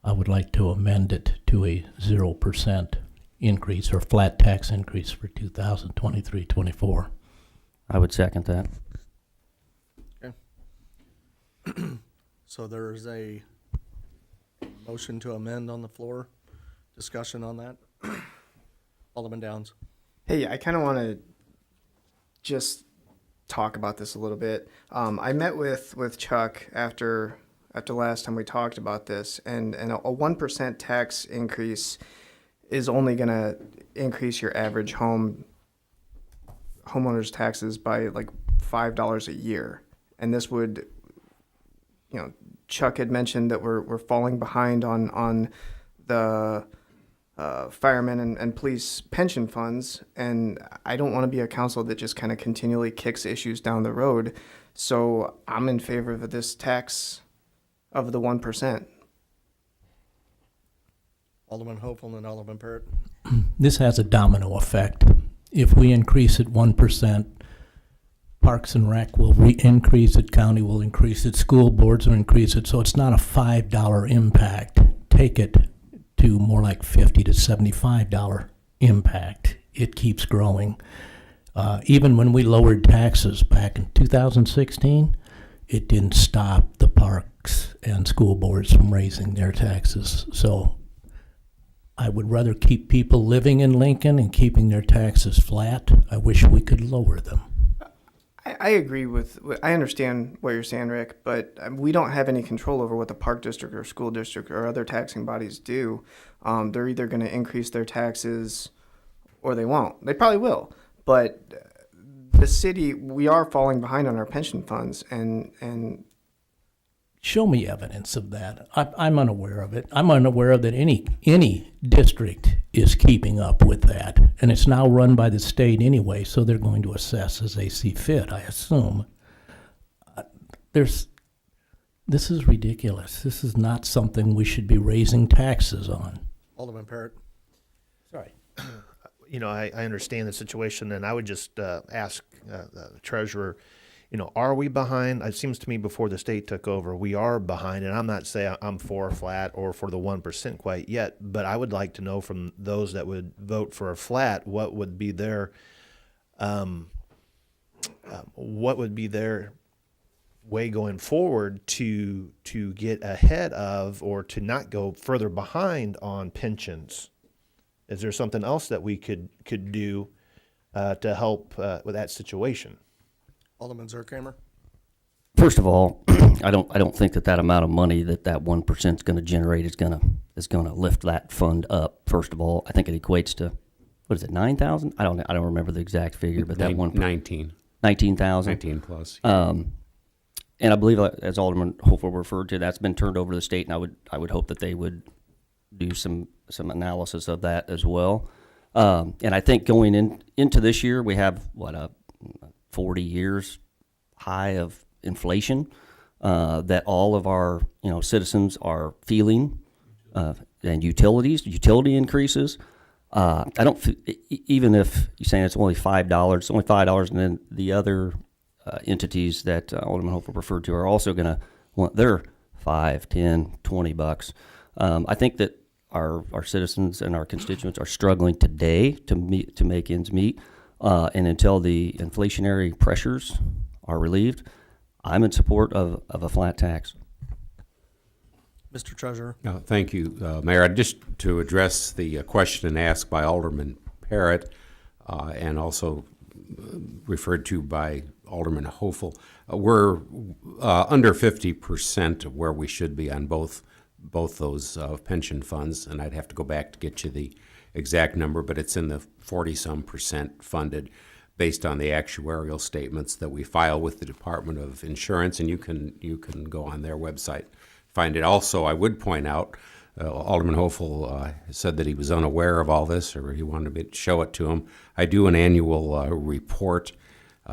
I would like to amend it to a 0% increase or flat tax increase for 2023-24. I would second that. So there is a motion to amend on the floor. Discussion on that. Alderman Downs. Hey, I kind of want to just talk about this a little bit. I met with Chuck after last time we talked about this, and a 1% tax increase is only going to increase your average homeowner's taxes by like $5 a year. And this would, Chuck had mentioned that we're falling behind on the firemen and police pension funds, and I don't want to be a council that just kind of continually kicks issues down the road. So I'm in favor of this tax of the 1%. Alderman Hopeful and Alderman Parrott. This has a domino effect. If we increase it 1%, Parks and Rec will increase it, county will increase it, school boards will increase it, so it's not a $5 impact. Take it to more like $50 to $75 impact. It keeps growing. Even when we lowered taxes back in 2016, it didn't stop the parks and school boards from raising their taxes. So I would rather keep people living in Lincoln and keeping their taxes flat. I wish we could lower them. I agree I understand what you're saying, Rick, but we don't have any control over what the park district or school district or other taxing bodies do. They're either going to increase their taxes or they won't. They probably will. But the city, we are falling behind on our pension funds, and Show me evidence of that. I'm unaware of it. I'm unaware that any district is keeping up with that. And it's now run by the state anyway, so they're going to assess as they see fit, I assume. This is ridiculous. This is not something we should be raising taxes on. Alderman Parrott. Sorry. I understand the situation, and I would just ask the treasurer, are we behind? It seems to me before the state took over, we are behind, and I'm not saying I'm for a flat or for the 1% quite yet, but I would like to know from those that would vote for a flat, what would be their way going forward to get ahead of or to not go further behind on pensions. Is there something else that we could do to help with that situation? Alderman Zerkamer. First of all, I don't think that amount of money that 1% is going to generate is going to lift that fund up. First of all, I think it equates to, what is it, 9,000? I don't remember the exact figure, but that 19,000. 19 plus. And I believe, as Alderman Hopeful referred to, that's been turned over to the state, and I would hope that they would do some analysis of that as well. And I think going into this year, we have a 40 years high of inflation that all of our citizens are feeling, and utility increases. I don't even if you're saying it's only $5, it's only $5, and then the other entities that Alderman Hopeful referred to are also going to want their $5, $10, $20. I think that our citizens and our constituents are struggling today to make ends meet. And until the inflationary pressures are relieved, I'm in support of a flat tax. Mr. Treasurer. Thank you, Mayor. Just to address the question asked by Alderman Parrott and also referred to by Alderman Hopeful, we're under 50% of where we should be on both those pension funds, and I'd have to go back to get you the exact number, but it's in the 40-some% funded based on the actuarial statements that we file with the Department of Insurance, and you can go on their website, find it. Also, I would point out, Alderman Hopeful said that he was unaware of all this, or he wanted me to show it to him. I do an annual report,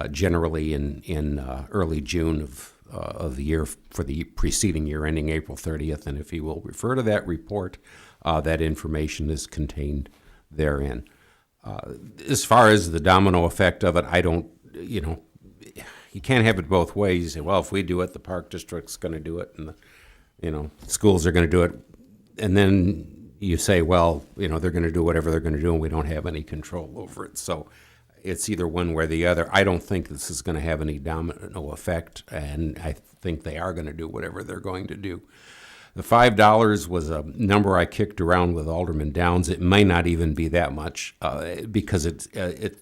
generally in early June of the year for the preceding year, ending April 30th, and if you will refer to that report, that information is contained therein. As far as the domino effect of it, I don't, you can't have it both ways. You say, well, if we do it, the park district's going to do it, and the schools are going to do it. And then you say, well, you know, they're going to do whatever they're going to do, and we don't have any control over it. So it's either one way or the other. I don't think this is going to have any domino effect, and I think they are going to do whatever they're going to do. The $5 was a number I kicked around with Alderman Downs. It may not even be that much because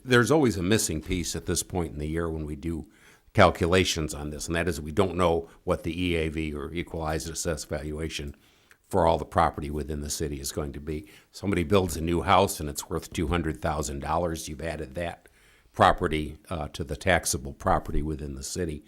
there's always a missing piece at this point in the year when we do calculations on this, and that is we don't know what the EAV or equalized assessed valuation for all the property within the city is going to be. Somebody builds a new house and it's worth $200,000. You've added that property to the taxable property within the city.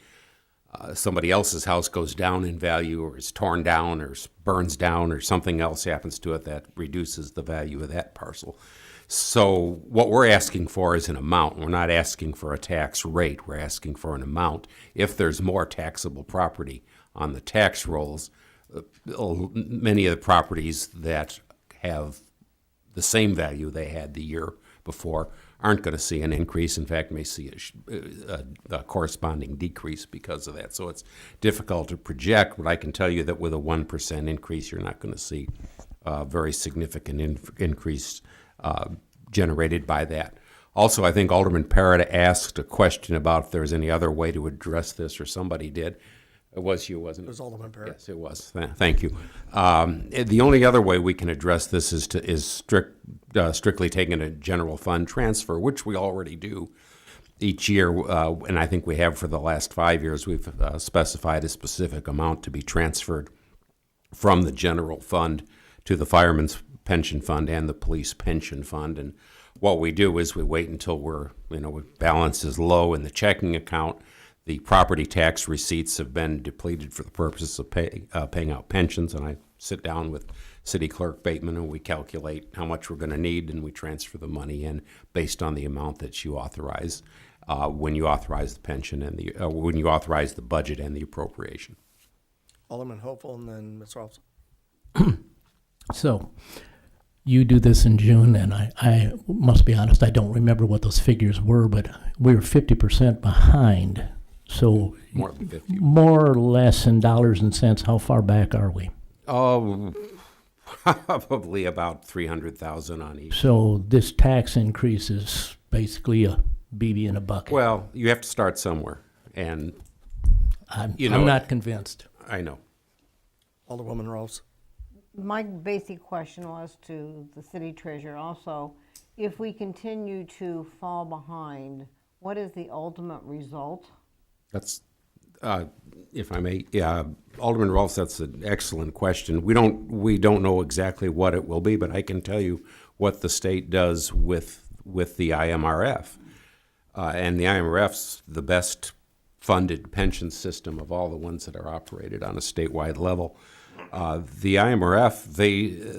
Somebody else's house goes down in value or is torn down or burns down or something else happens to it that reduces the value of that parcel. So what we're asking for is an amount. We're not asking for a tax rate. We're asking for an amount. If there's more taxable property on the tax rolls, many of the properties that have the same value they had the year before aren't going to see an increase. In fact, may see a corresponding decrease because of that. So it's difficult to project, but I can tell you that with a 1% increase, you're not going to see a very significant increase generated by that. Also, I think Alderman Parrott asked a question about if there was any other way to address this, or somebody did. It was you, wasn't it? It was Alderman Parrott. Yes, it was. Thank you. The only other way we can address this is strictly taking a general fund transfer, which we already do each year, and I think we have for the last 5 years. We've specified a specific amount to be transferred from the general fund to the fireman's pension fund and the police pension fund. And what we do is we wait until balance is low in the checking account. The property tax receipts have been depleted for the purpose of paying out pensions, and I sit down with City Clerk Bateman and we calculate how much we're going to need, and we transfer the money in based on the amount that you authorize when you authorize the pension and when you authorize the budget and the appropriation. Alderman Hopeful and then Ms. Rolfs. So you do this in June, and I must be honest, I don't remember what those figures were, but we were 50% behind. So More than 50. more or less in dollars and cents, how far back are we? Oh, probably about 300,000 on each. So this tax increase is basically a BB in a bucket. Well, you have to start somewhere, and I'm know, not convinced. I know. Alderwoman Rolfs. My basic question was to the city treasurer also, if we continue to fall behind, what is the ultimate result? That's, if I may, Alderman Rolfs, that's an excellent question. We don't know exactly what it will be, but I can tell you what the state does with the IMRF. And the IMRF's the best funded pension system of all the ones that are operated on a statewide level. The IMRF,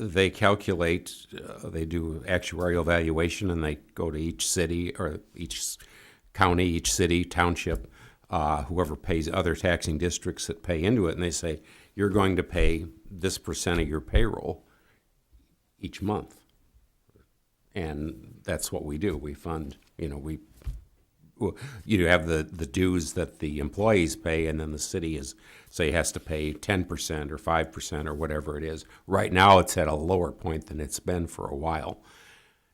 they calculate, they do actuarial valuation, and they go to each city or each county, each city, township, whoever pays other taxing districts that pay into it, and they say, you're going to pay this percent of your payroll each month. And that's what we do. We fund, you have the dues that the employees pay, and then the city has to pay 10% or 5% or whatever it is. Right now, it's at a lower point than it's been for a while.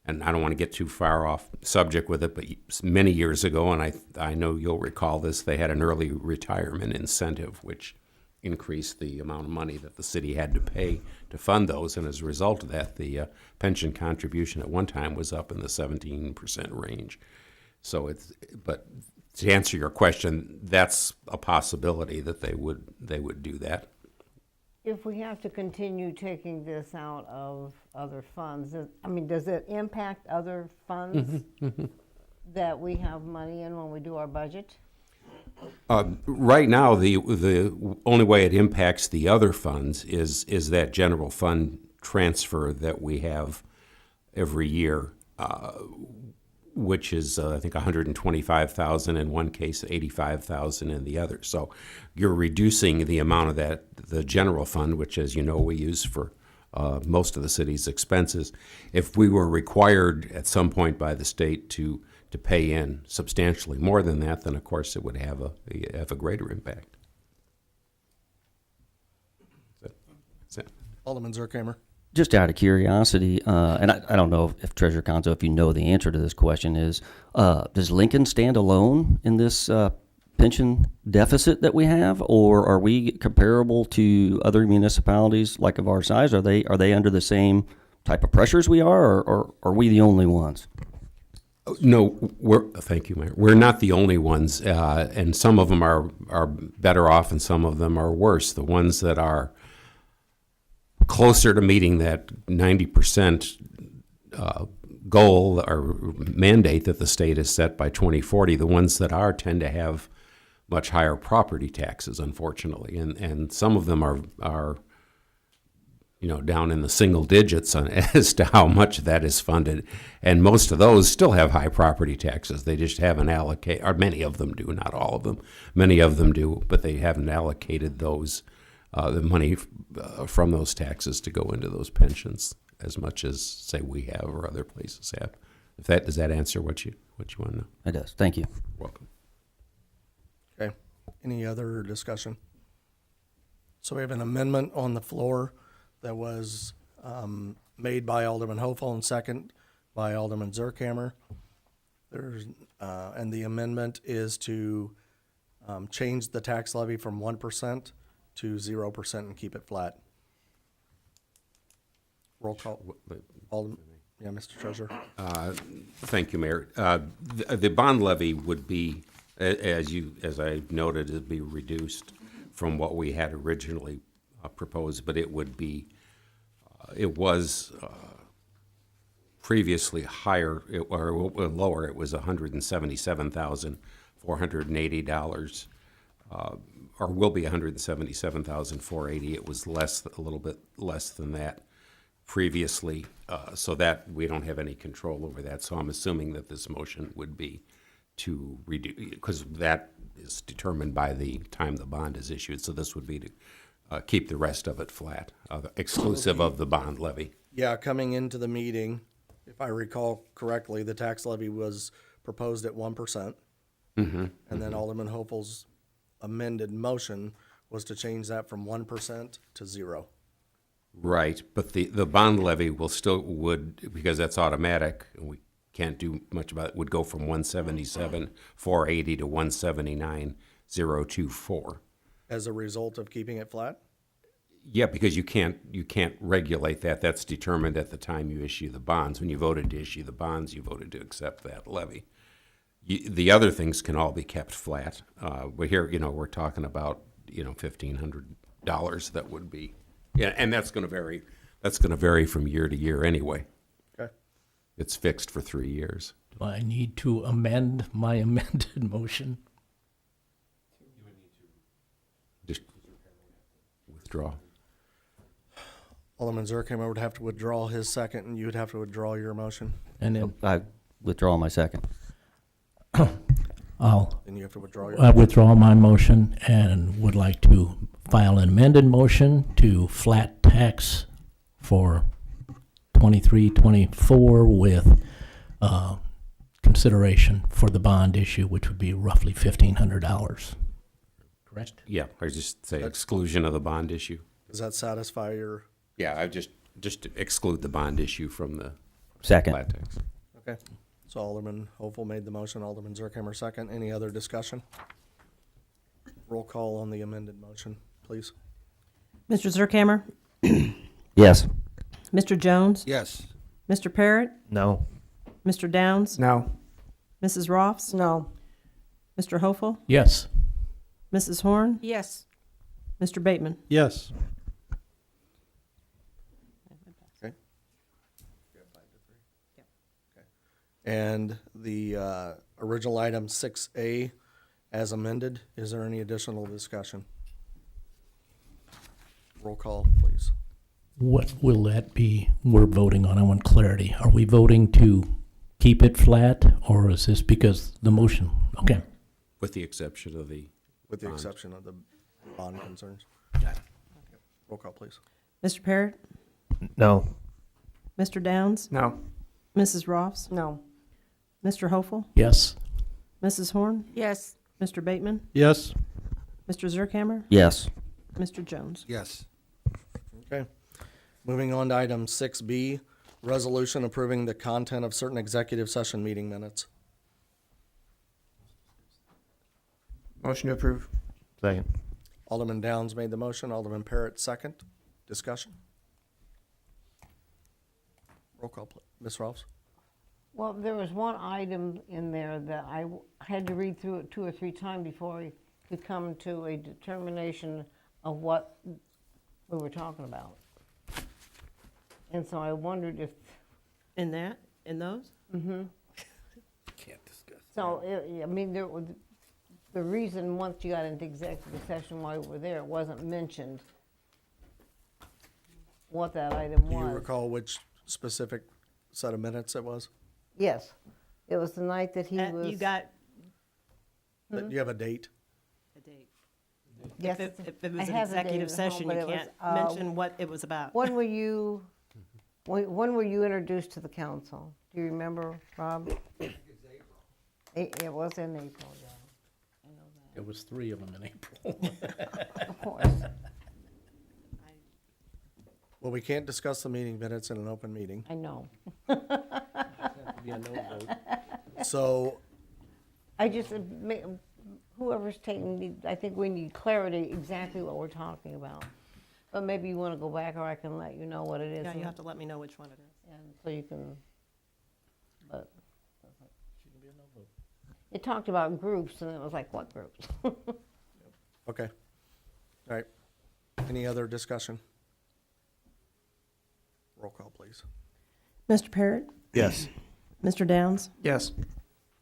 And I don't want to get too far off subject with it, but many years ago, and I know you'll recall this, they had an early retirement incentive, which increased the amount of money that the city had to pay to fund those. And as a result of that, the pension contribution at one time was up in the 17% range. So but to answer your question, that's a possibility that they would do that. If we have to continue taking this out of other funds, does it impact other funds that we have money in when we do our budget? Right now, the only way it impacts the other funds is that general fund transfer that we have every year, which is I think 125,000 in one case, 85,000 in the other. So you're reducing the amount of the general fund, which, as you know, we use for most of the city's expenses. If we were required at some point by the state to pay in substantially more than that, then of course it would have a greater impact. That's it. Alderman Zerkamer. Just out of curiosity, and I don't know if Treasurer Conzo, if you know the answer to this question, is does Lincoln stand alone in this pension deficit that we have, or are we comparable to other municipalities like of our size? Are they under the same type of pressures we are, or are we the only ones? No, thank you, Mayor. We're not the only ones, and some of them are better off and some of them are worse. The ones that are closer to meeting that 90% goal or mandate that the state has set by 2040, the ones that are tend to have much higher property taxes, unfortunately, and some of them are down in the single digits as to how much that is funded, and most of those still have high property taxes. They just haven't allocated, or many of them do, not all of them. Many of them do, but they haven't allocated those the money from those taxes to go into those pensions as much as, say, we have or other places have. Does that answer what you want to know? It does. Thank you. Welcome. Okay. Any other discussion? So we have an amendment on the floor that was made by Alderman Hofel and second by Alderman Zerkamer. And the amendment is to change the tax levy from 1% to 0% and keep it flat. Roll call. Alderman, yeah, Mr. Treasurer. Thank you, Mayor. The bond levy would be, as I noted, it'd be reduced from what we had originally proposed, but it would be, it was previously higher, or lower. It was $177,480, or will be $177,480. It was a little bit less than that previously, so that we don't have any control over that. So I'm assuming that this motion would be to reduce, because that is determined by the time the bond is issued. So this would be to keep the rest of it flat, exclusive of the bond levy. Yeah, coming into the meeting, if I recall correctly, the tax levy was proposed at 1%. And then Alderman Hofel's amended motion was to change that from 1% to 0. Right, but the bond levy would, because that's automatic, and we can't do much about it, would go from 177,480 to 179,024. As a result of keeping it flat? Yeah, because you can't regulate that. That's determined at the time you issue the bonds. When you voted to issue the bonds, you voted to accept that levy. The other things can all be kept flat. But here, we're talking about, $1,500 that would be, yeah, and that's going to vary. That's going to vary from year to year anyway. Okay. It's fixed for 3 years. Do I need to amend my amended motion? Just withdraw. Alderman Zerkamer would have to withdraw his second, and you would have to withdraw your motion. And then I withdraw my second. Then you have to withdraw your. I withdraw my motion and would like to file an amended motion to flat tax for 23-24 with consideration for the bond issue, which would be roughly $1,500. Correct? Yeah, or just say exclusion of the bond issue. Does that satisfy your? Yeah, I just exclude the bond issue from the Second. flat tax. Okay. So Alderman Hopeful made the motion, Alderman Zerkamer second. Any other discussion? Roll call on the amended motion, please. Mr. Zerkamer? Yes. Mr. Jones? Yes. Mr. Parrott? No. Mr. Downs? No. Mrs. Roffs? No. Mr. Hopeful? Yes. Mrs. Horn? Yes. Mr. Bateman? Yes. And the original item 6A as amended, is there any additional discussion? Roll call, please. What will that be we're voting on? I want clarity. Are we voting to keep it flat, or is this because the motion? Okay. With the exception of the With the bond. exception of the bond concerns. Roll call, please. Mr. Parrott? No. Mr. Downs? No. Mrs. Roffs? No. Mr. Hopeful? Yes. Mrs. Horn? Yes. Mr. Bateman? Yes. Mr. Zerkamer? Yes. Mr. Jones? Yes. Okay. Moving on to item 6B, resolution approving the content of certain executive session meeting minutes. Motion to approve. Second. Alderman Downs made the motion, Alderman Parrott second. Discussion? Roll call, please. Ms. Rolfs? Well, there was one item in there that had to read through it 2 or 3 times before I could come to a determination of what we were talking about. And so I wondered if, In those? so, I mean, there was, the reason, once you got into executive session while we were there, it wasn't mentioned what that item Do was. you recall which specific set of minutes it was? Yes, it was the night that he was. You got Do you have a date? a date. Yes, If it I was an have the date executive at home, session, but you it was, can't mention what it was about. When were you introduced to the council? Do you remember, Rob? It was in April, yeah. I know There was 3 of them in April. that, of course. Well, we can't discuss the meeting minutes in an open meeting. I know. So, I just, whoever's taking, I think we need clarity exactly what we're talking about. But maybe you want to go back, or I can let you know what it is. Yeah, you and- have to let me know which one it is. And so you can, but. It talked about groups, and it was like, what groups? okay. All right. Any other discussion? Roll call, please. Mr. Parrott? Yes. Mr. Downs? Yes.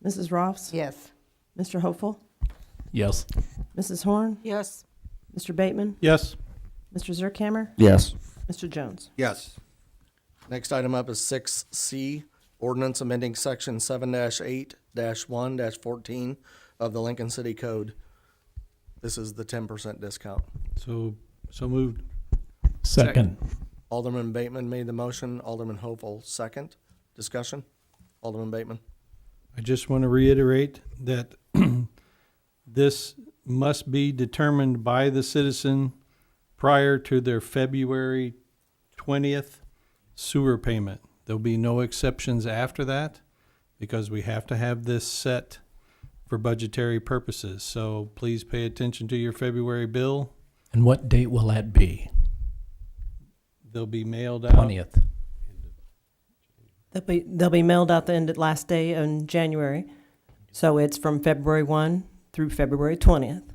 Mrs. Ross? Yes. Mr. Hopeful? Yes. Mrs. Horn? Yes. Mr. Bateman? Yes. Mr. Zerkammer? Yes. Mr. Jones? Yes. Next item up is 6C, ordinance amending section 7-8-1-14 of the Lincoln City Code. This is the 10% discount. So moved. Second. Alderman Bateman made the motion, Alderman Hopel second. Discussion? Alderman Bateman? I just want to reiterate that this must be determined by the citizen prior to their February 20th sewer payment. There'll be no exceptions after that because we have to have this set for budgetary purposes. So please pay attention to your February bill. And what date will that be? They'll be mailed out. 20th. They'll be mailed out the last day in January. So it's from February 1 through February 20th.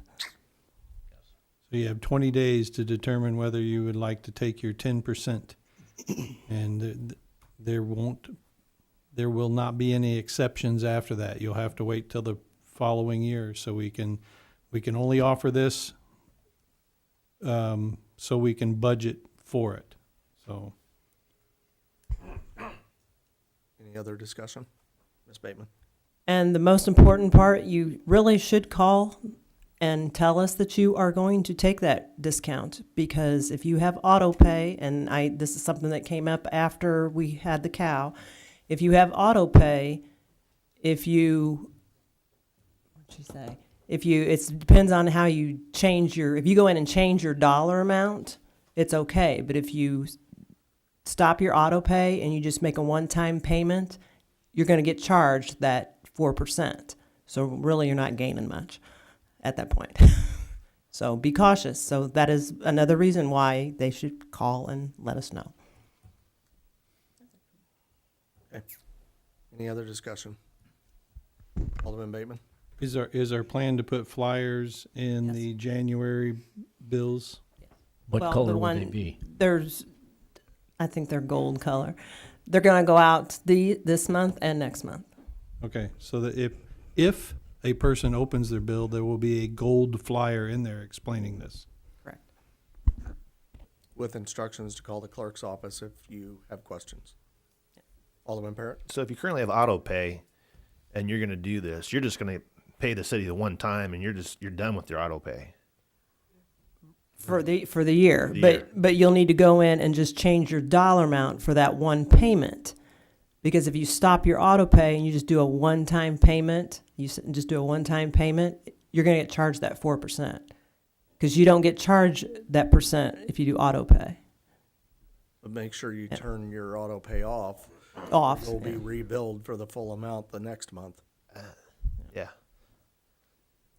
So you have 20 days to determine whether you would like to take your 10%. And there will not be any exceptions after that. You'll have to wait till the following year. So we can only offer this so we can budget for it. So Any other discussion? Ms. Bateman? And the most important part, you really should call and tell us that you are going to take that discount, because if you have auto pay, and this is something that came up after we had the cow, if you have auto pay, it depends on how you if you go in and change your dollar amount, it's okay. But if you stop your auto pay and you just make a one-time payment, you're going to get charged that 4%. So really, you're not gaining much at that point. So be cautious. So that is another reason why they should call and let us know. Okay. Any other discussion? Alderman Bateman? is our plan to put flyers in Yes. the January bills? What Well, color the will one- they be? I think they're gold color. They're going to go out this month and next month. Okay, so that if a person opens their bill, there will be a gold flyer in there explaining this. Correct. With instructions to call the clerk's office if you have questions. Alderman Parrott? So if you currently have auto pay and you're going to do this, you're just going to pay the city the one time and you're done with your auto pay. For the year, The but year. but you'll need to go in and just change your dollar amount for that one payment, because if you stop your auto pay and you just do a one-time payment, you're going to get charged that 4%, because you don't get charged that percent if you do auto pay. But make sure you turn your auto pay off. Off. It'll be rebilled for the full amount the next month. Yeah.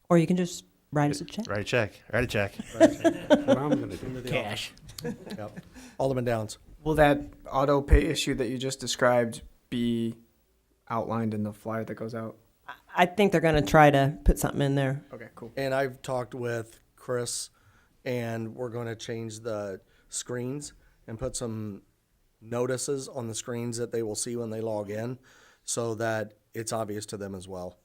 Or you can just write us a check. Write a check. Write a check. What I'm gonna do. Cash. Yep. Alderman Downs. Will that auto pay issue that you just described be outlined in the flyer that goes out? I think they're gonna try to put something in there. Okay, cool. And I've talked with Chris, and we're going to change the screens and put some notices on the screens that they will see when they log in, so that it's obvious to them as well.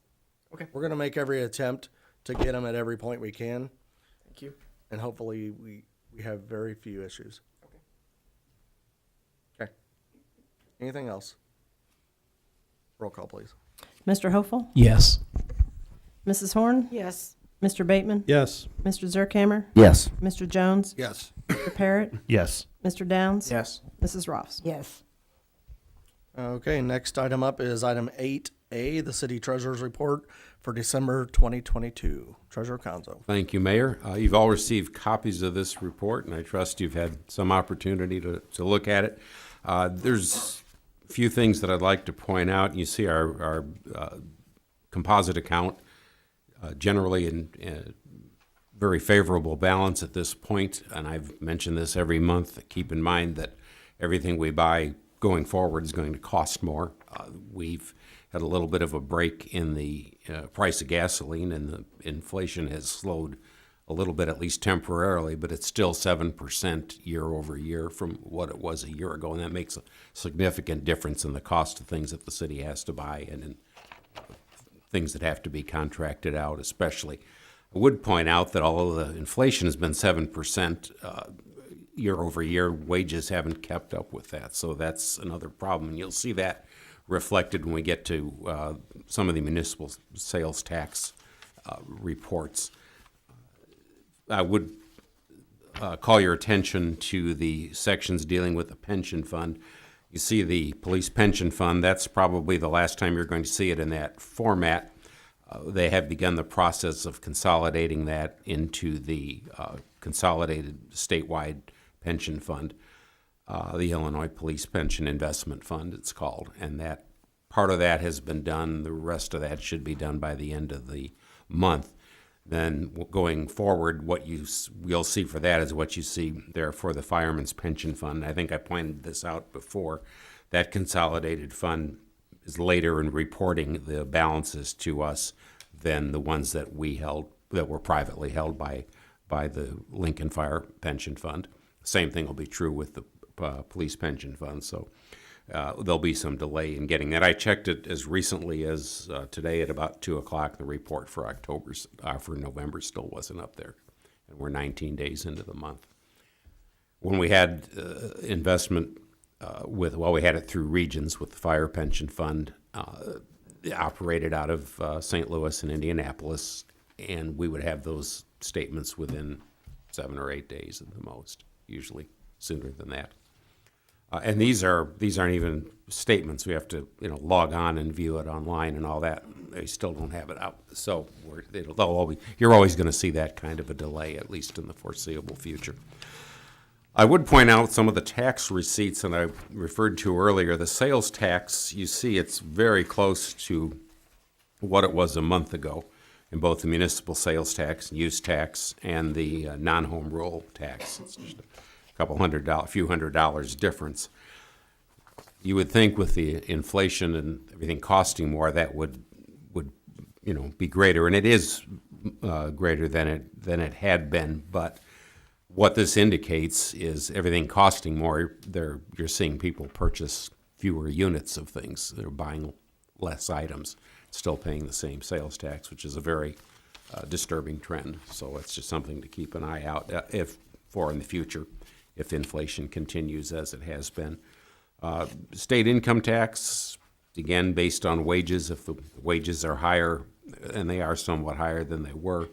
Okay. We're going to make every attempt to get them at every point we can, Thank you. and hopefully we have very few issues. Okay. Anything else? Roll call, please. Mr. Hopeful? Yes. Mrs. Horn? Yes. Mr. Bateman? Yes. Mr. Zerkhammer? Yes. Mr. Jones? Yes. Mr. Parrott? Yes. Mr. Downs? Yes. Mrs. Ross? Yes. Okay, next item up is item 8A, the city treasurer's report for December 2022. Treasurer Conzo. Thank you, Mayor. You've all received copies of this report, and I trust you've had some opportunity to look at it. There's a few things that I'd like to point out. You see our composite account generally in very favorable balance at this point, and I've mentioned this every month. Keep in mind that everything we buy going forward is going to cost more. We've had a little bit of a break in the price of gasoline, and the inflation has slowed a little bit, at least temporarily, but it's still 7% year over year from what it was a year ago, and that makes a significant difference in the cost of things that the city has to buy and in things that have to be contracted out especially. I would point out that although the inflation has been 7% year over year, wages haven't kept up with that, so that's another problem. And you'll see that reflected when we get to some of the municipal sales tax reports. I would call your attention to the sections dealing with the pension fund. You see the police pension fund, that's probably the last time you're going to see it in that format. They have begun the process of consolidating that into the consolidated statewide pension fund, the Illinois Police Pension Investment Fund, it's called. And that part of that has been done. The rest of that should be done by the end of the month. Then going forward, what you'll see for that is what you see there for the Fireman's Pension Fund. I think I pointed this out before. That consolidated fund is later in reporting the balances to us than the ones that we held, that were privately held by the Lincoln Fire Pension Fund. Same thing will be true with the police pension fund. So there'll be some delay in getting that. I checked it as recently as today at about 2 o'clock. The report for for November still wasn't up there, and we're 19 days into the month. When we had investment we had it through Regions with the Fire Pension Fund, operated out of St. Louis and Indianapolis, and we would have those statements within 7 or 8 days at the most, usually sooner than that. And these aren't even statements. We have to log on and view it online and all that. They still don't have it out, so you're always going to see that kind of a delay, at least in the foreseeable future. I would point out some of the tax receipts that I referred to earlier. The sales tax, you see it's very close to what it was a month ago in both the municipal sales tax, use tax, and the non-home rule tax. It's just a few $100 difference. You would think with the inflation and everything costing more, that would be greater, and it is greater than it had been, but what this indicates is everything costing more, you're seeing people purchase fewer units of things. They're buying less items, still paying the same sales tax, which is a very disturbing trend. So it's just something to keep an eye out for in the future if inflation continues as it has been. State income tax, again, based on wages. If the wages are higher, and they are somewhat higher than they were,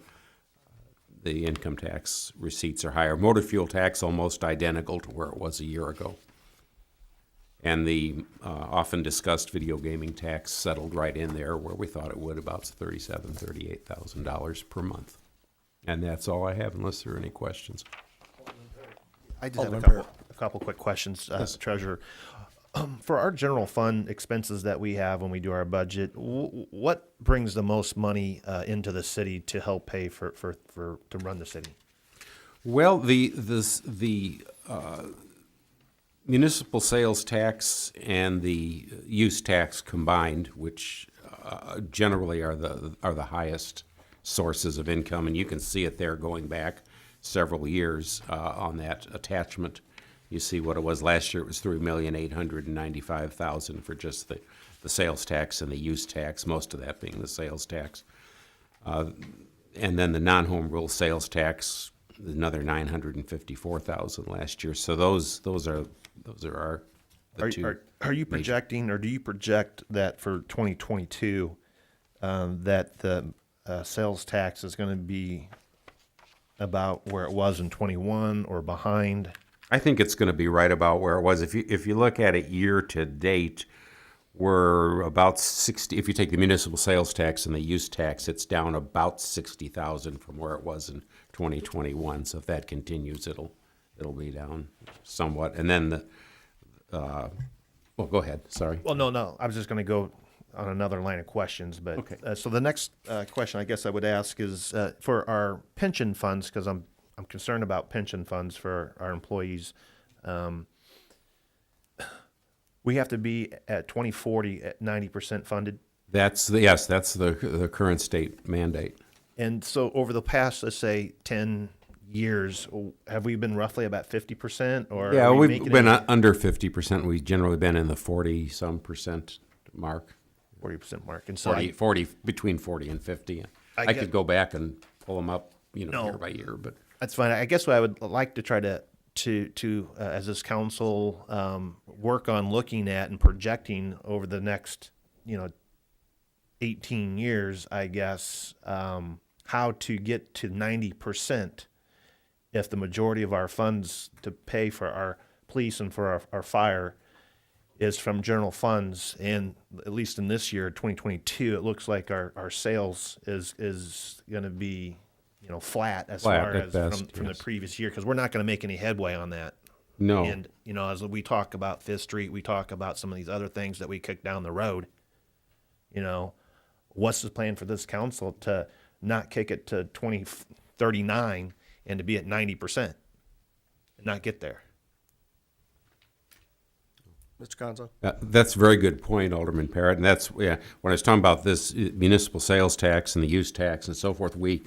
the income tax receipts are higher. Motor fuel tax almost identical to where it was a year ago. And the often discussed video gaming tax settled right in there where we thought it would, about $37,000, $38,000 per month. And that's all I have, unless there are any questions. I just have a Alderman couple couple quick questions, Treasurer. For our general fund expenses that we have when we do our budget, what brings the most money into the city to help pay for to run the city? Well, the municipal sales tax and the use tax combined, which generally are the highest sources of income, and you can see it there going back several years on that attachment. You see what it was last year. It was $3,895,000 for just the sales tax and the use tax, most of that being the sales tax. And then the non-home rule sales tax, another $954,000 last year. So those are our two. Are you projecting, or do you project that for 2022 that the sales tax is going to be about where it was in 21 or behind? I think it's going to be right about where it was. If you look at it year to date, we're about 60. If you take the municipal sales tax and the use tax, it's down about 60,000 from where it was in 2021. So if that continues, it'll be down somewhat. And then well, go ahead. Sorry. Well, no. I was just going to go on another line of questions, but Okay. So the next question I guess I would ask is for our pension funds, because I'm concerned about pension funds for our employees. We have to be at 2040 at 90% funded. That's the current state mandate. And so over the past, let's say, 10 years, have we been roughly about 50%? Or Yeah, are we we've making been any- under 50%. We've generally been in the 40-some% mark. 40% mark. And so 40 between 40 and 50. I I get- could go back and pull them up, No. year by year, but that's fine. I guess what I would like to try to as this council work on looking at and projecting over the next 18 years, I guess, how to get to 90% if the majority of our funds to pay for our police and for our fire is from general funds. And at least in this year, 2022, it looks like our sales is going to be flat as Flat far at as best, from yes. the previous year, because we're not going to make any headway on that. no. And as we talk about Fifth Street, we talk about some of these other things that we kick down the road. What's the plan for this council to not kick it to 2039 and to be at 90% and not get there? Mr. Gonzo? That's a very good point, Alderman Parrott, and that's, when I was talking about this municipal sales tax and the use tax and so forth, we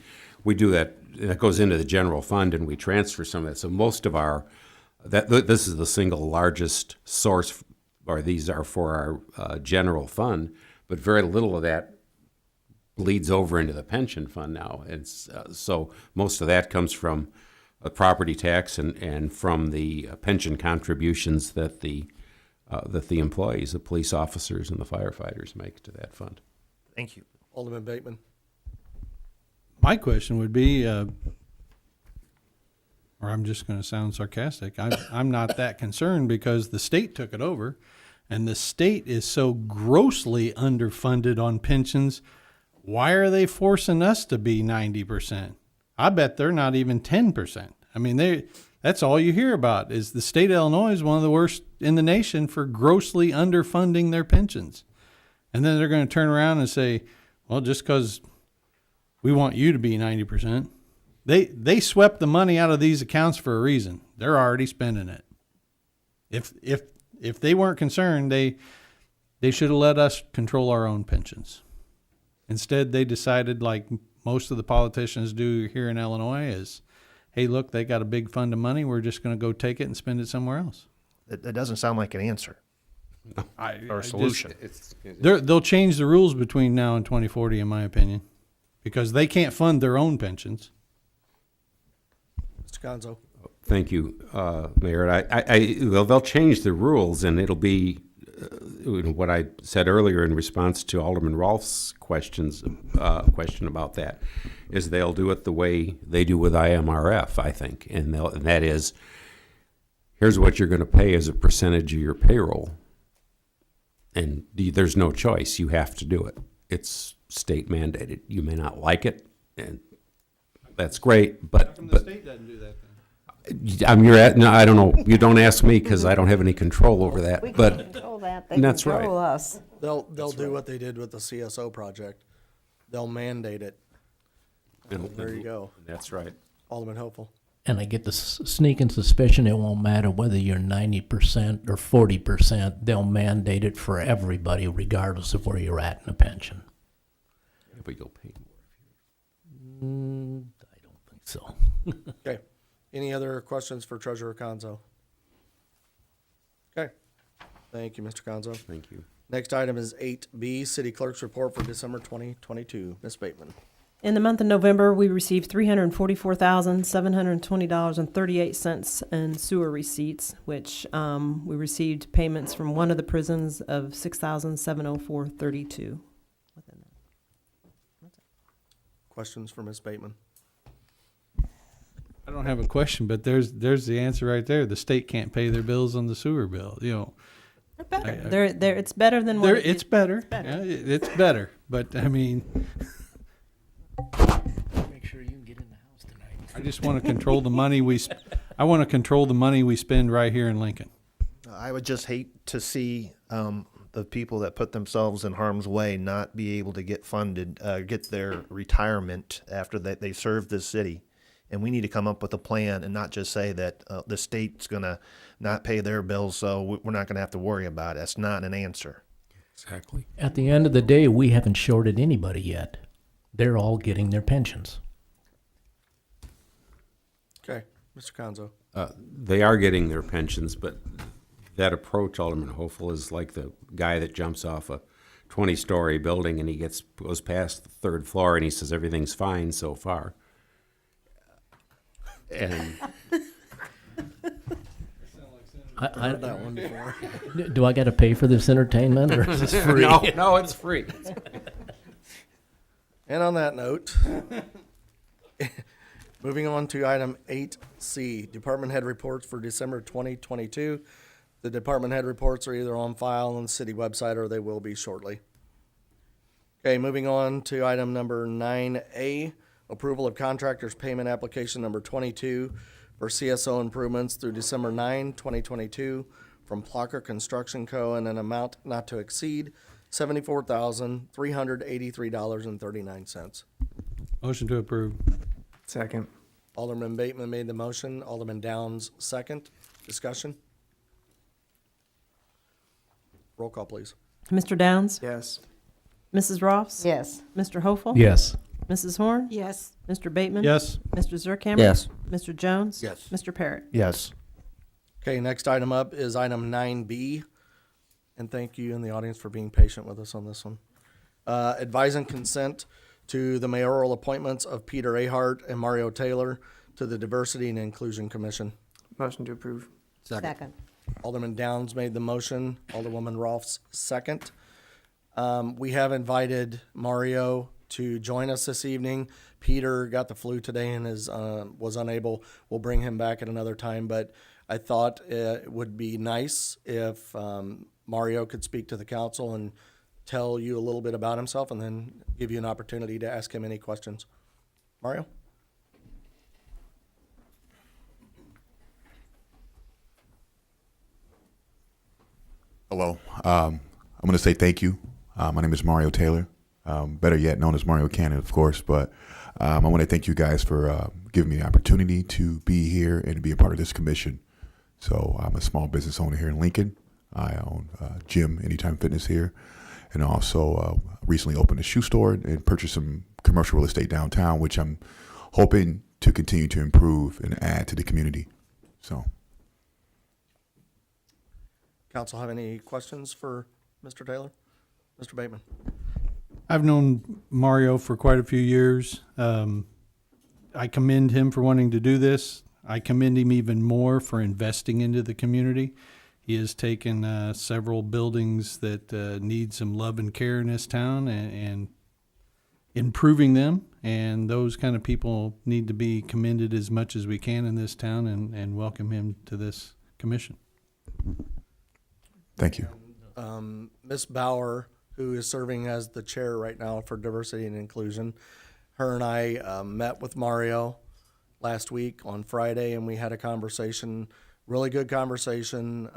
do that, and it goes into the general fund, and we transfer some of that. So most of this is the single largest source, or these are for our general fund, but very little of that bleeds over into the pension fund now. And so most of that comes from a property tax and from the pension contributions that the employees, the police officers and the firefighters make to that fund. Thank you. Alderman Bateman? My question would be, or I'm just going to sound sarcastic, I'm not that concerned because the state took it over, and the state is so grossly underfunded on pensions. Why are they forcing us to be 90%? I bet they're not even 10%. I mean, that's all you hear about is the state of Illinois is one of the worst in the nation for grossly underfunding their pensions. And then they're going to turn around and say, well, just because we want you to be 90%. They swept the money out of these accounts for a reason. They're already spending it. If they weren't concerned, they should have let us control our own pensions. Instead, they decided, like most of the politicians do here in Illinois, is, hey, look, they got a big fund of money. We're just going to go take it and spend it somewhere else. That doesn't sound like an answer or a solution. They'll change the rules between now and 2040, in my opinion, because they can't fund their own pensions. Mr. Gonzo? Thank you, Mayor. Well, they'll change the rules, and it'll be what I said earlier in response to Alderman Rolfe's question about that, is they'll do it the way they do with IMRF, I think, and that is, here's what you're going to pay as a percentage of your payroll, and there's no choice. You have to do it. It's state mandated. You may not like it, and that's great, but state doesn't do that then? No, I don't know. You don't ask me because I don't have any control over that. We can't But control that, they that's control right. us. They'll do what they did with the CSO project. They'll mandate it. There you go. That's right. Alderman Hopeful. And I get the sneaking suspicion it won't matter whether you're 90% or 40%. They'll mandate it for everybody regardless of where you're at in a pension. If we go pay more. I don't think so. Okay. Any other questions for Treasurer Conzo? Okay. Thank you, Mr. Conzo. Thank you. Next item is 8B, City Clerk's Report for December 2022. Ms. Bateman. In the month of November, we received $344,720.38 in sewer receipts, which we received payments from one of the prisons of $6,704.32. Questions for Ms. Bateman? I don't have a question, but there's the answer right there. The state can't pay their bills on the sewer bill, you know. They're better. It's better than what It's better. Yeah, it's better. But I mean, Make sure you can get in the house tonight. I just want to control the money I want to control the money we spend right here in Lincoln. I would just hate to see the people that put themselves in harm's way not be able to get funded, get their retirement after they serve this city. And we need to come up with a plan and not just say that the state's going to not pay their bills, so we're not going to have to worry about it. That's not an answer. Exactly. At the end of the day, we haven't shorted anybody yet. They're all getting their pensions. Okay. Mr. Conzo. They are getting their pensions, but that approach, Alderman Hopeful, is like the guy that jumps off a 20-story building and he goes past the third floor and he says everything's fine so far. And I, That one before. do I got to pay for this entertainment or is this free? no, it's free. And on that note, moving on to item 8C, Department Head Reports for December 2022. The Department Head Reports are either on file on the city website or they will be shortly. Okay, moving on to item number 9A, approval of contractor's payment application number 22 for CSO improvements through December 9, 2022 from Plucker Construction Co. in an amount not to exceed $74,383.39. Motion to approve. Second. Alderman Bateman made the motion. Alderman Downs second. Discussion? Roll call, please. Mr. Downs? Yes. Mrs. Ross? Yes. Mr. Hopeful? Yes. Mrs. Horn? Yes. Mr. Bateman? Yes. Mr. Zerkammer? Yes. Mr. Jones? Yes. Mr. Parrott? Yes. Okay, next item up is item 9B. And thank you in the audience for being patient with us on this one. Advise and consent to the mayoral appointments of Peter Ahart and Mario Taylor to the Diversity and Inclusion Commission. Motion to approve. Second. Alderman Downs made the motion. Alderwoman Rolfs second. We have invited Mario to join us this evening. Peter got the flu today and was unable. We'll bring him back at another time, but I thought it would be nice if Mario could speak to the council and tell you a little bit about himself and then give you an opportunity to ask him any questions. Mario? Hello. I'm going to say thank you. My name is Mario Taylor, better yet known as Mario Cannon, of course. But I want to thank you guys for giving me the opportunity to be here and to be a part of this commission. So I'm a small business owner here in Lincoln. I own Gym Anytime Fitness here, and also recently opened a shoe store and purchased some commercial real estate downtown, which I'm hoping to continue to improve and add to the community. So. Council have any questions for Mr. Taylor? Mr. Bateman? I've known Mario for quite a few years. I commend him for wanting to do this. I commend him even more for investing into the community. He has taken several buildings that need some love and care in this town and improving them. And those kind of people need to be commended as much as we can in this town, and welcome him to this commission. Thank you. Ms. Bauer, who is serving as the chair right now for Diversity and Inclusion, her and I met with Mario last week on Friday, and we had a conversation, really good conversation.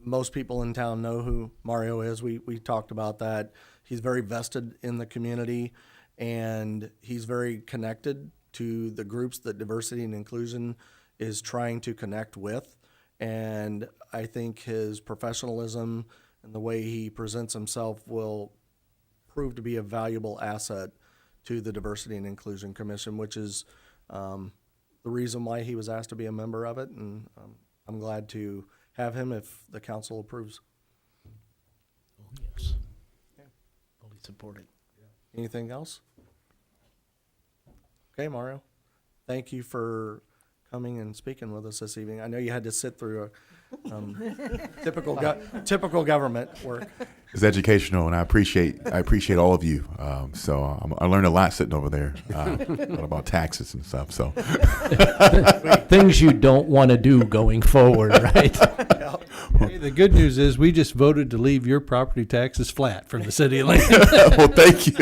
Most people in town know who Mario is. We talked about that. He's very vested in the community, and he's very connected to the groups that diversity and inclusion is trying to connect with. And I think his professionalism and the way he presents himself will prove to be a valuable asset to the Diversity and Inclusion Commission, which is the reason why he was asked to be a member of it. And I'm glad to have him if the council approves. Oh, yes. Fully supported. Anything else? Okay, Mario. Thank you for coming and speaking with us this evening. I know you had to sit through a typical government work. It's educational, and I appreciate all of you. I learned a lot sitting over there about taxes and stuff. So Things you don't want to do going forward, right? Hey, the good news is we just voted to leave your property taxes flat from the city of Lincoln. well, thank you.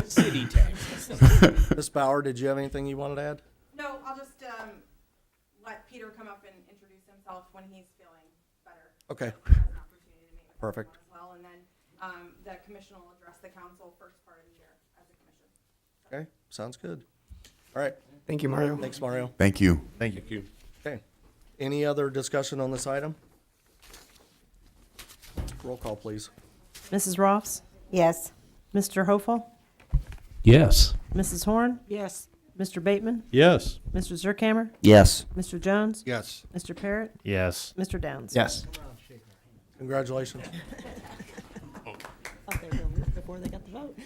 City taxes. Ms. Bauer, did you have anything you wanted to add? No, I'll just let Peter come up and introduce himself when he's feeling better. Okay, So he has an opportunity to meet with Perfect. everyone as well, and then the commission will address the council first part of the year as a commission. okay, sounds good. All right, Thank you, Mario. thanks, Mario. Thank you. Thank you. Okay, any other discussion on this item? Roll call, please. Mrs. Ross? Yes. Mr. Hofel? Yes. Mrs. Horn? Yes. Mr. Bateman? Yes. Mr. Zerkammer? Yes. Mr. Jones? Yes. Mr. Parrott? Yes. Mr. Downs? Yes. Congratulations. Thought they were gonna leave before they got the vote.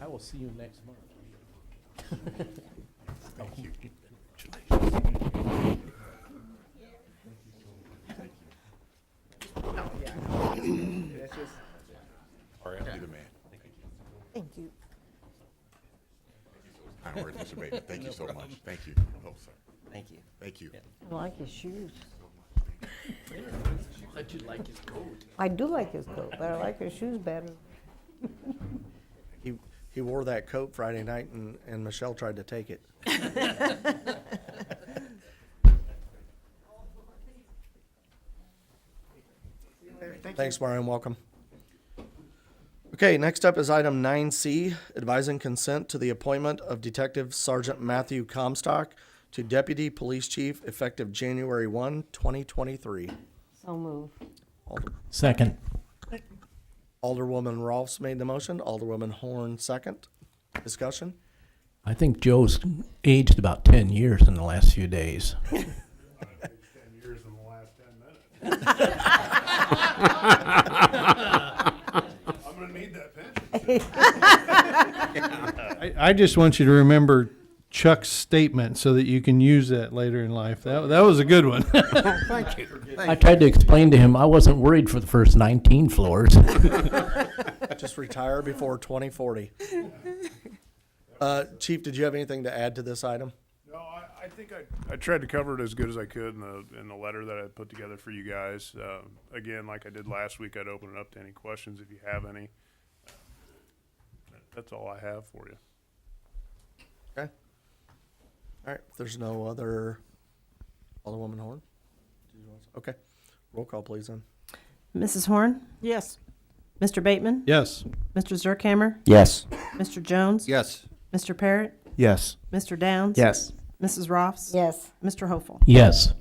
I will see you next month. Thank you. Kind words, Mr. Bateman. Thank you so much. Thank you. Oh, sir. Thank you. Thank you. I like his shoes. Thought you like his coat. I do like his coat, but I like his shoes better. He wore that coat Friday night, and Michelle tried to take it. Thanks, Mario, and welcome. Okay, next up is item 9C, advising consent to the appointment of Detective Sergeant Matthew Comstock to Deputy Police Chief effective January 1, 2023. So move. Second. Alderwoman Rolfs made the motion, Alderwoman Horn second. Discussion? I think Joe's aged about 10 years in the last few days. I just want you to remember Chuck's statement so that you can use that later in life. That was a good one. I tried to explain to him I wasn't worried for the first 19 floors. Just retire before 2040. Chief, did you have anything to add to this item? No, I think I tried to cover it as good as I could in the letter that I put together for you guys. Again, like I did last week, I'd open it up to any questions if you have any. That's all I have for you. Okay. All right, if there's no other, Alderwoman Horn? Okay, roll call, please, then. Mrs. Horn? Yes. Mr. Bateman? Yes. Mr. Zerkammer? Yes. Mr. Jones? Yes. Mr. Parrott? Yes. Mr. Downs? Yes. Mrs. Ross? Yes. Mr. Hofel? Yes.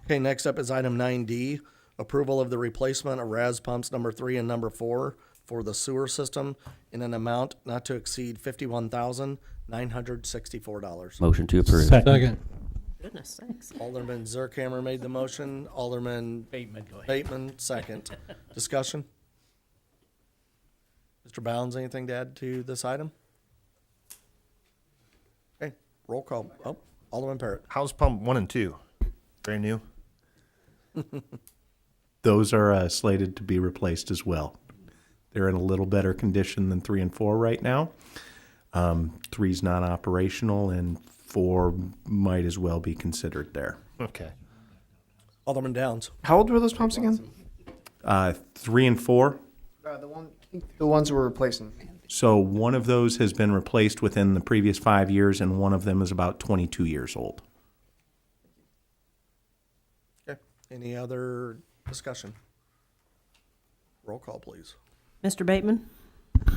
Okay, next up is item 9D, approval of the replacement of RAS pumps number 3 and number 4 for the sewer system in an amount not to exceed $51,964. Motion to approve. Second. Goodness sakes. Alderman Zerkammer made the motion, Alderman Bateman, go ahead. Bateman, second. Discussion? Mr. Bounds, anything to add to this item? Okay, roll call. Oh, Alderman Parrott. How's pump 1 and 2? Brand new? Those are slated to be replaced as well. They're in a little better condition than 3 and 4 right now. 3's not operational, and 4 might as well be considered there. Okay. Alderman Downs. How old were those pumps again? 3 and 4, The ones we're replacing. So one of those has been replaced within the previous 5 years, and one of them is about 22 years old. Okay. Any other discussion? Roll call, please. Mr. Bateman?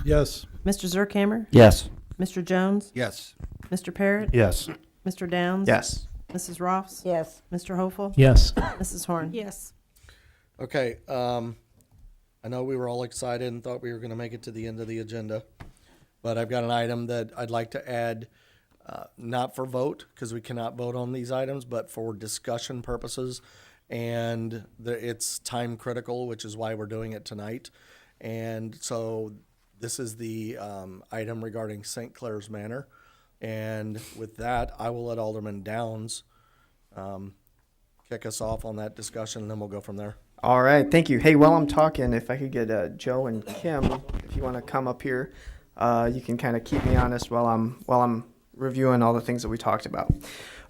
Yes. Mr. Zerkhammer? Yes. Mr. Jones? Yes. Mr. Parrott? Yes. Mr. Downs? Yes. Mrs. Ross? Yes. Mr. Hopeful? Yes. Mrs. Horn? Yes. Okay, I know we were all excited and thought we were gonna make it to the end of the agenda, but I've got an item that I'd like to add, not for vote, because we cannot vote on these items, but for discussion purposes. And it's time critical, which is why we're doing it tonight. And so this is the, item regarding St. Clair's Manor. And with that, I will let Alderman Downs, kick us off on that discussion, and then we'll go from there. All right, thank you. Hey, while I'm talking, if I could get Joe and Kim, if you want to come up here, you can kind of keep me honest while I'm reviewing all the things that we talked about.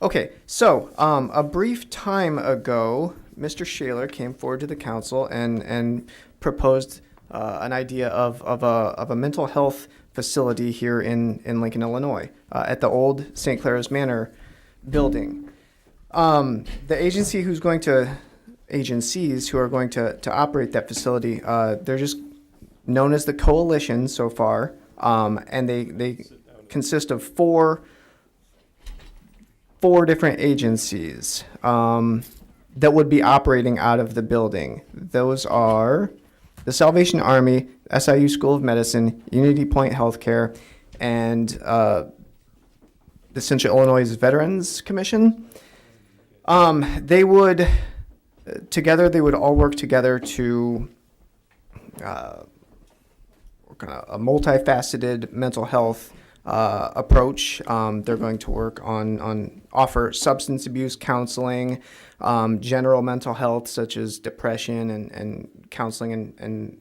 Okay, so a brief time ago, Mr. Shaler came forward to the council and proposed an idea of a mental health facility here in Lincoln, Illinois, at the old St. Clair's Manor building. The agencies who are going to operate that facility, they're just known as the Coalition so far, and they consist of four different agencies that would be operating out of the building. Those are the Salvation Army, SIU School of Medicine, Unity Point Healthcare, and the Central Illinois Veterans Commission. They would all work together to work on a multifaceted mental health approach. They're going to work offer substance abuse counseling, general mental health such as depression and counseling and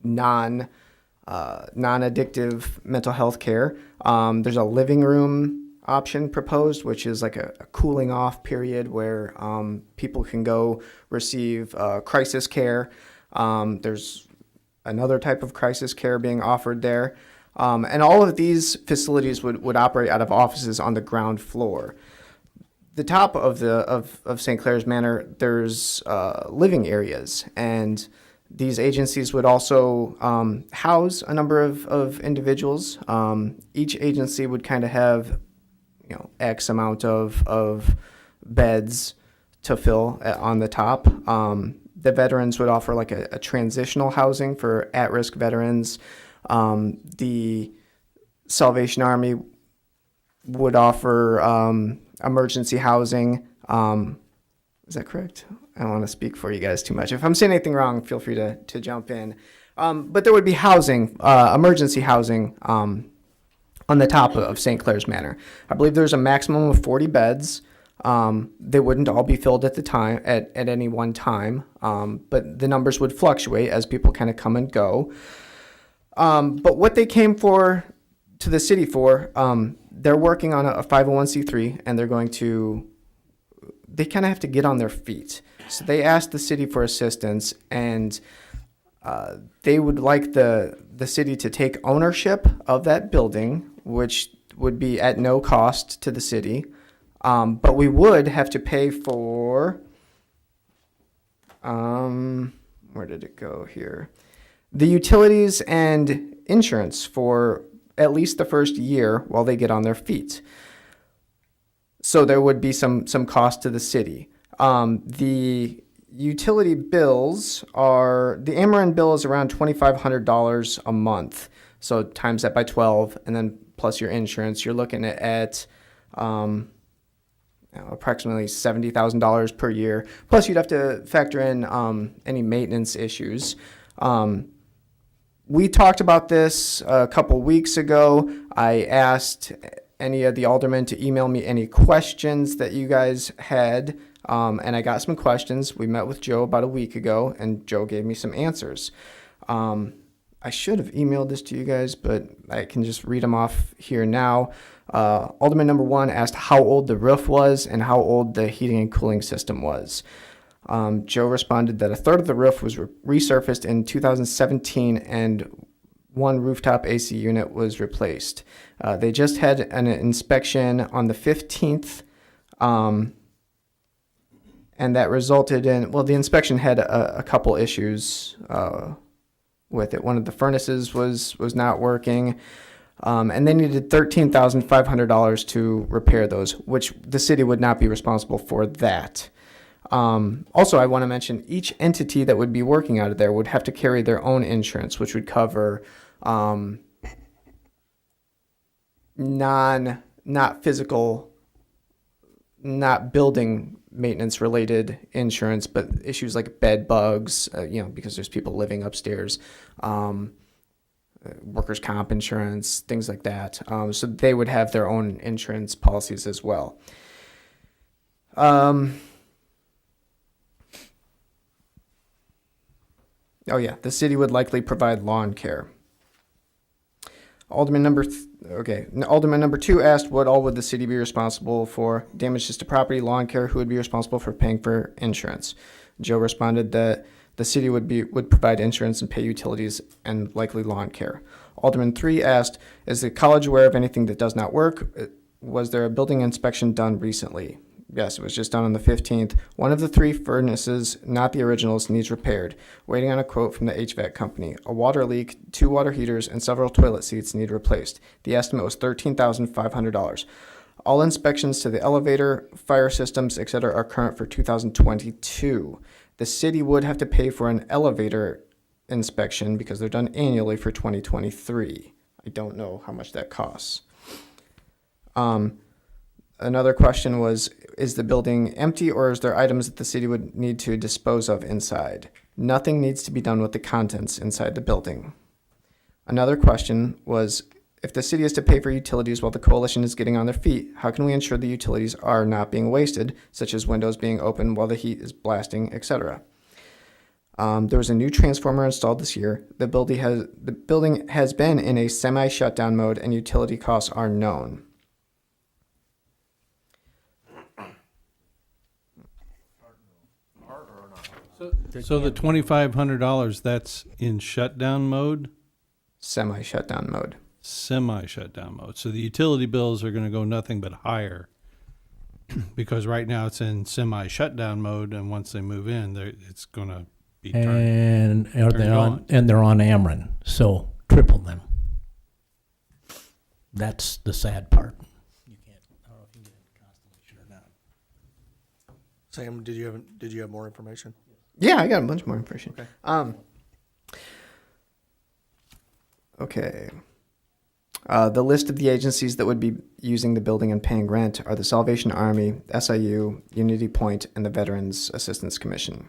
non-addictive mental health care. There's a living room option proposed, which is like a cooling off period where people can go receive crisis care. There's another type of crisis care being offered there. And all of these facilities would operate out of offices on the ground floor. The top of St. Clair's Manor, there's living areas, and these agencies would also house a number of individuals. Each agency would kind of have, X amount of beds to fill on the top. The veterans would offer like a transitional housing for at-risk veterans. The Salvation Army would offer emergency housing. Is that correct? I don't want to speak for you guys too much. If I'm saying anything wrong, feel free to jump in. But there would be housing, emergency housing, on the top of St. Clair's Manor. I believe there's a maximum of 40 beds. They wouldn't all be filled at any one time, but the numbers would fluctuate as people kind of come and go. But what they came to the city for, they're working on a 501c3, and they kind of have to get on their feet. So they asked the city for assistance, and they would like the city to take ownership of that building, which would be at no cost to the city. But we would have to pay for, where did it go here? The utilities and insurance for at least the first year while they get on their feet. So there would be some cost to the city. The utility bills the Ameren bill is around $2,500 a month. So times that by 12, and then plus your insurance, you're looking at approximately $70,000 per year. Plus, you'd have to factor in any maintenance issues. We talked about this a couple weeks ago. I asked any of the aldermen to email me any questions that you guys had, and I got some questions. We met with Joe about a week ago, and Joe gave me some answers. I should have emailed this to you guys, but I can just read them off here now. Alderman number 1 asked how old the roof was and how old the heating and cooling system was. Joe responded that a third of the roof was resurfaced in 2017 and one rooftop AC unit was replaced. They just had an inspection on the 15th, and that resulted in, well, the inspection had a couple issues with it. One of the furnaces was not working, and they needed $13,500 to repair those, which the city would not be responsible for that. Also, I want to mention each entity that would be working out of there would have to carry their own insurance, which would cover not physical, not building maintenance related insurance, but issues like bed bugs, because there's people living upstairs, workers' comp insurance, things like that. So they would have their own insurance policies as well. The city would likely provide lawn care. Alderman number 2 asked what all would the city be responsible for? Damages to property, lawn care, who would be responsible for paying for insurance? Joe responded that the city would provide insurance and pay utilities and likely lawn care. Alderman 3 asked, is the college aware of anything that does not work? Was there a building inspection done recently? Yes, it was just done on the 15th. One of the 3 furnaces, not the originals, needs repaired. Waiting on a quote from the HVAC company. A water leak, 2 water heaters, and several toilet seats need replaced. The estimate was $13,500. All inspections to the elevator, fire systems, etc. are current for 2022. The city would have to pay for an elevator inspection because they're done annually for 2023. I don't know how much that costs. Another question was, is the building empty or is there items that the city would need to dispose of inside? Nothing needs to be done with the contents inside the building. Another question was, if the city is to pay for utilities while the coalition is getting on their feet, how can we ensure the utilities are not being wasted, such as windows being open while the heat is blasting, etc.? There was a new transformer installed this year. The building has been in a semi-shutdown mode and utility costs are known. So the $2,500, that's in shutdown mode? Semi-shutdown mode. Semi-shutdown mode. So the utility bills are gonna go nothing but higher. Because right now it's in semi-shutdown mode, and once they move in, it's gonna be turned. And they're on Ameren, so triple them. That's the sad part. You can't, I don't know if you can get into Constellation or not. Sam, did you have more information? Yeah, I got a bunch more information. Okay. Okay. The list of the agencies that would be using the building and paying rent are the Salvation Army, SIU, Unity Point, and the Veterans Assistance Commission.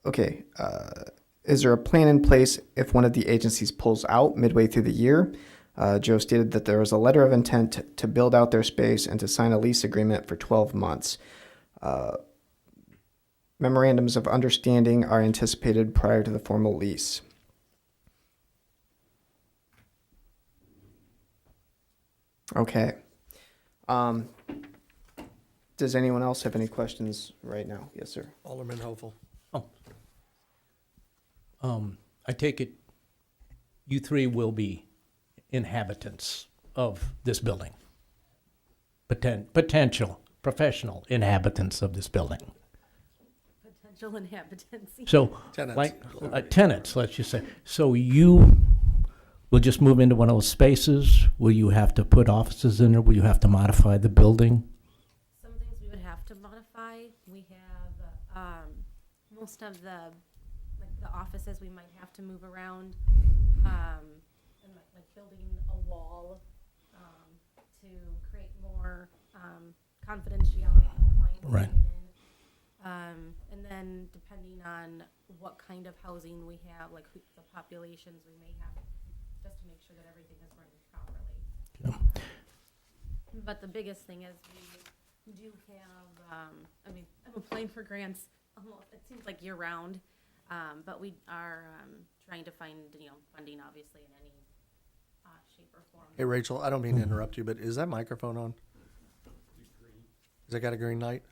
Okay. Is there a plan in place if one of the agencies pulls out midway through the year? Joe stated that there was a letter of intent to build out their space and to sign a lease agreement for 12 months. Memorandums of understanding are anticipated prior to the formal lease. Okay. Does anyone else have any questions right now? Yes, sir. Alderman Hopeful. I take it you 3 will be inhabitants of this building. Potential professional inhabitants of this building. Potential inhabitants. So, Tenants. like tenants, let's just say. So you will just move into one of those spaces? Will you have to put offices in there? Will you have to modify the building? Some things we would have to modify. We have most of the offices we might have to move around, and like building a wall to create more confidentiality for clients Right. coming in. And then depending on what kind of housing we have, like the populations, we may have just to make sure that everything is running properly. Yeah. But the biggest thing is we do have, I'm applying for grants almost, it seems like year round, but we are trying to find, funding obviously in any shape or form. Hey, Rachel, I don't mean to interrupt you, but is that microphone on? Has it got a green light?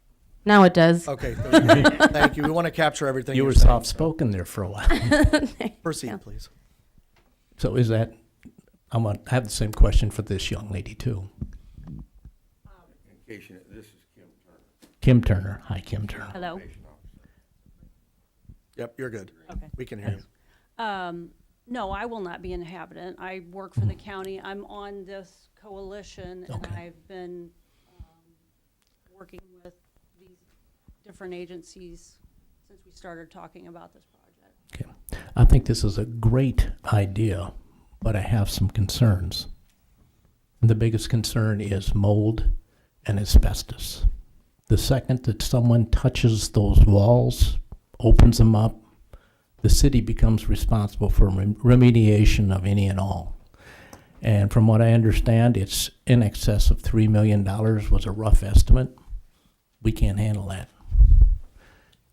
Now it does. Okay, thank you. We want to capture everything You you're were saying. soft-spoken there for a while. Proceed, please. So is that, I have the same question for this young lady too. This is Kim Turner. Kim Turner. Hi, Kim Turner. Hello. Yep, you're good. Okay. We can hear you. No, I will not be an inhabitant. I work for the county. I'm on this coalition, and Okay. I've been working with these different agencies since we started talking about this project. Okay. I think this is a great idea, but I have some concerns. And the biggest concern is mold and asbestos. The second that someone touches those walls, opens them up, the city becomes responsible for remediation of any and all. And from what I understand, it's in excess of $3 million was a rough estimate. We can't handle that.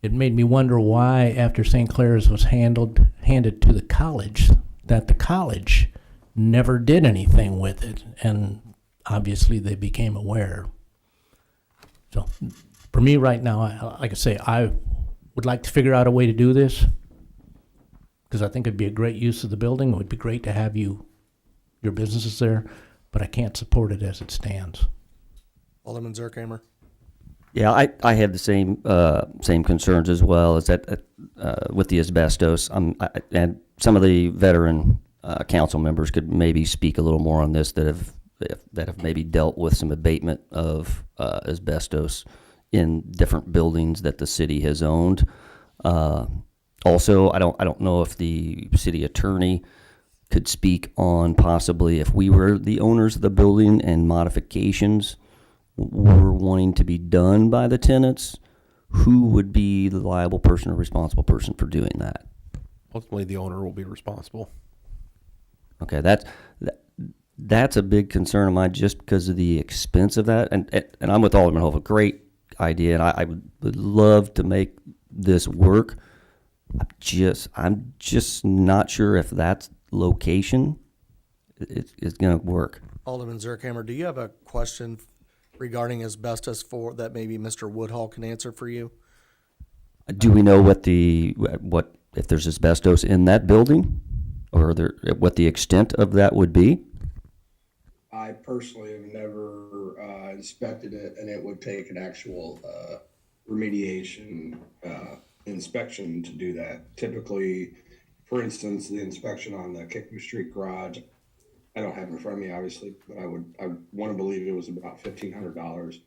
It made me wonder why, after St. Clair's was handed to the college, that the college never did anything with it, and obviously they became aware. So, for me right now, like I say, I would like to figure out a way to do this, because I think it'd be a great use of the building. It would be great to have your businesses there, but I can't support it as it stands. Alderman Zerkamer. Yeah, I have the same concerns as well as that with the asbestos. And some of the veteran council members could maybe speak a little more on this that have maybe dealt with some abatement of asbestos in different buildings that the city has owned. Also, I don't know if the city attorney could speak on possibly if we were the owners of the building and modifications were wanting to be done by the tenants, who would be the liable person or responsible person for doing that? Ultimately, the owner will be responsible. Okay, that's a big concern of mine just because of the expense of that. And I'm with Alderman Holt, a great idea, and I would love to make this work. I'm just not sure if that location is going to work. Alderman Zerkamer, do you have a question regarding asbestos that maybe Mr. Woodhull can answer for you? Do we know what if there's asbestos in that building, or what the extent of that would be? I personally have never inspected it, and it would take an actual remediation inspection to do that. Typically, for instance, the inspection on the Kicking Street garage, I don't have it in front of me, obviously, but I want to believe it was about $1,500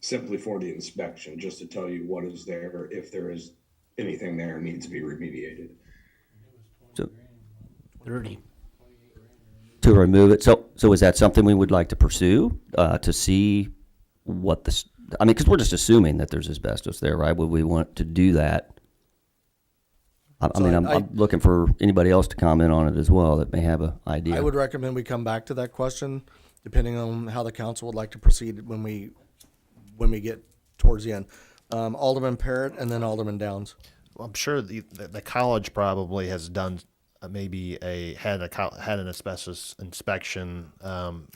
simply for the inspection, just to tell you what is there, if there is anything there needs to be remediated. So 30. to remove it. So is that something we would like to pursue to see what this? I mean, because we're just assuming that there's asbestos there, right? Would we want to do that? I'm looking for anybody else to comment on it as well that may have an idea. I would recommend we come back to that question, depending on how the council would like to proceed when we get towards the end. Alderman Parrott and then Alderman Downs. Well, I'm sure the college probably has done had an asbestos inspection.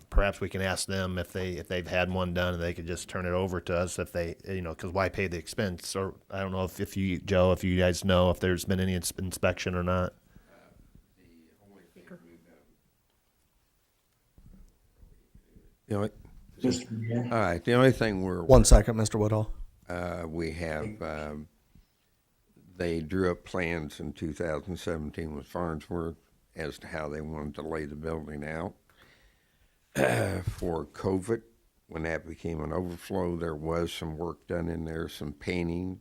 Perhaps we can ask them if they've had one done, and they could just turn it over to us if they, because why pay the expense? Or I don't know if you, Joe, if you guys know if there's been any inspection or not. All right. The only thing we're 1 second, Mr. Woodhull. we have they drew up plans in 2017 with Farnsworth as to how they wanted to lay the building out. For COVID, when that became an overflow, there was some work done in there, some painting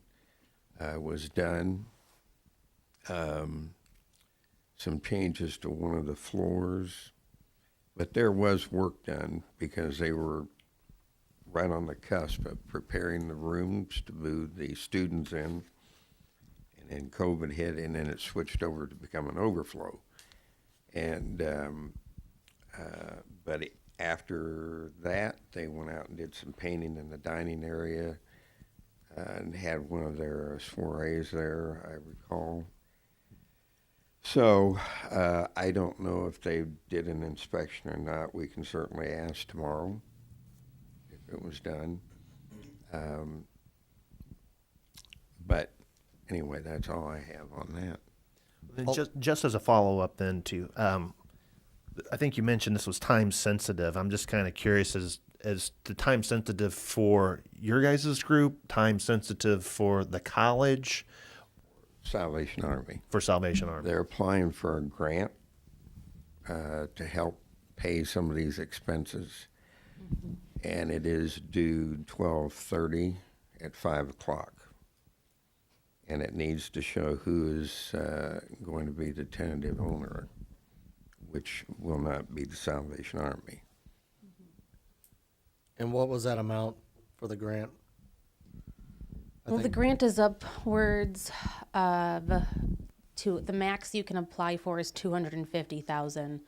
was done, some changes to one of the floors, but there was work done because they were right on the cusp of preparing the rooms to move the students in. And then COVID hit, and then it switched over to become an overflow. And but after that, they went out and did some painting in the dining area and had one of their soirees there, I recall. So I don't know if they did an inspection or not. We can certainly ask tomorrow if it was done. But anyway, that's all I have on that. Then just as a follow-up then to, I think you mentioned this was time sensitive. I'm just kind of curious as to time sensitive for your guys' group, time sensitive for the college, Salvation Army. for Salvation Army. They're applying for a grant to help pay some of these expenses. And it is due 12/30 at 5 o'clock. And it needs to show who is going to be the tentative owner, which will not be the Salvation Army. And what was that amount for the grant? Well, the grant is upwards of the max you can apply for is 250,000.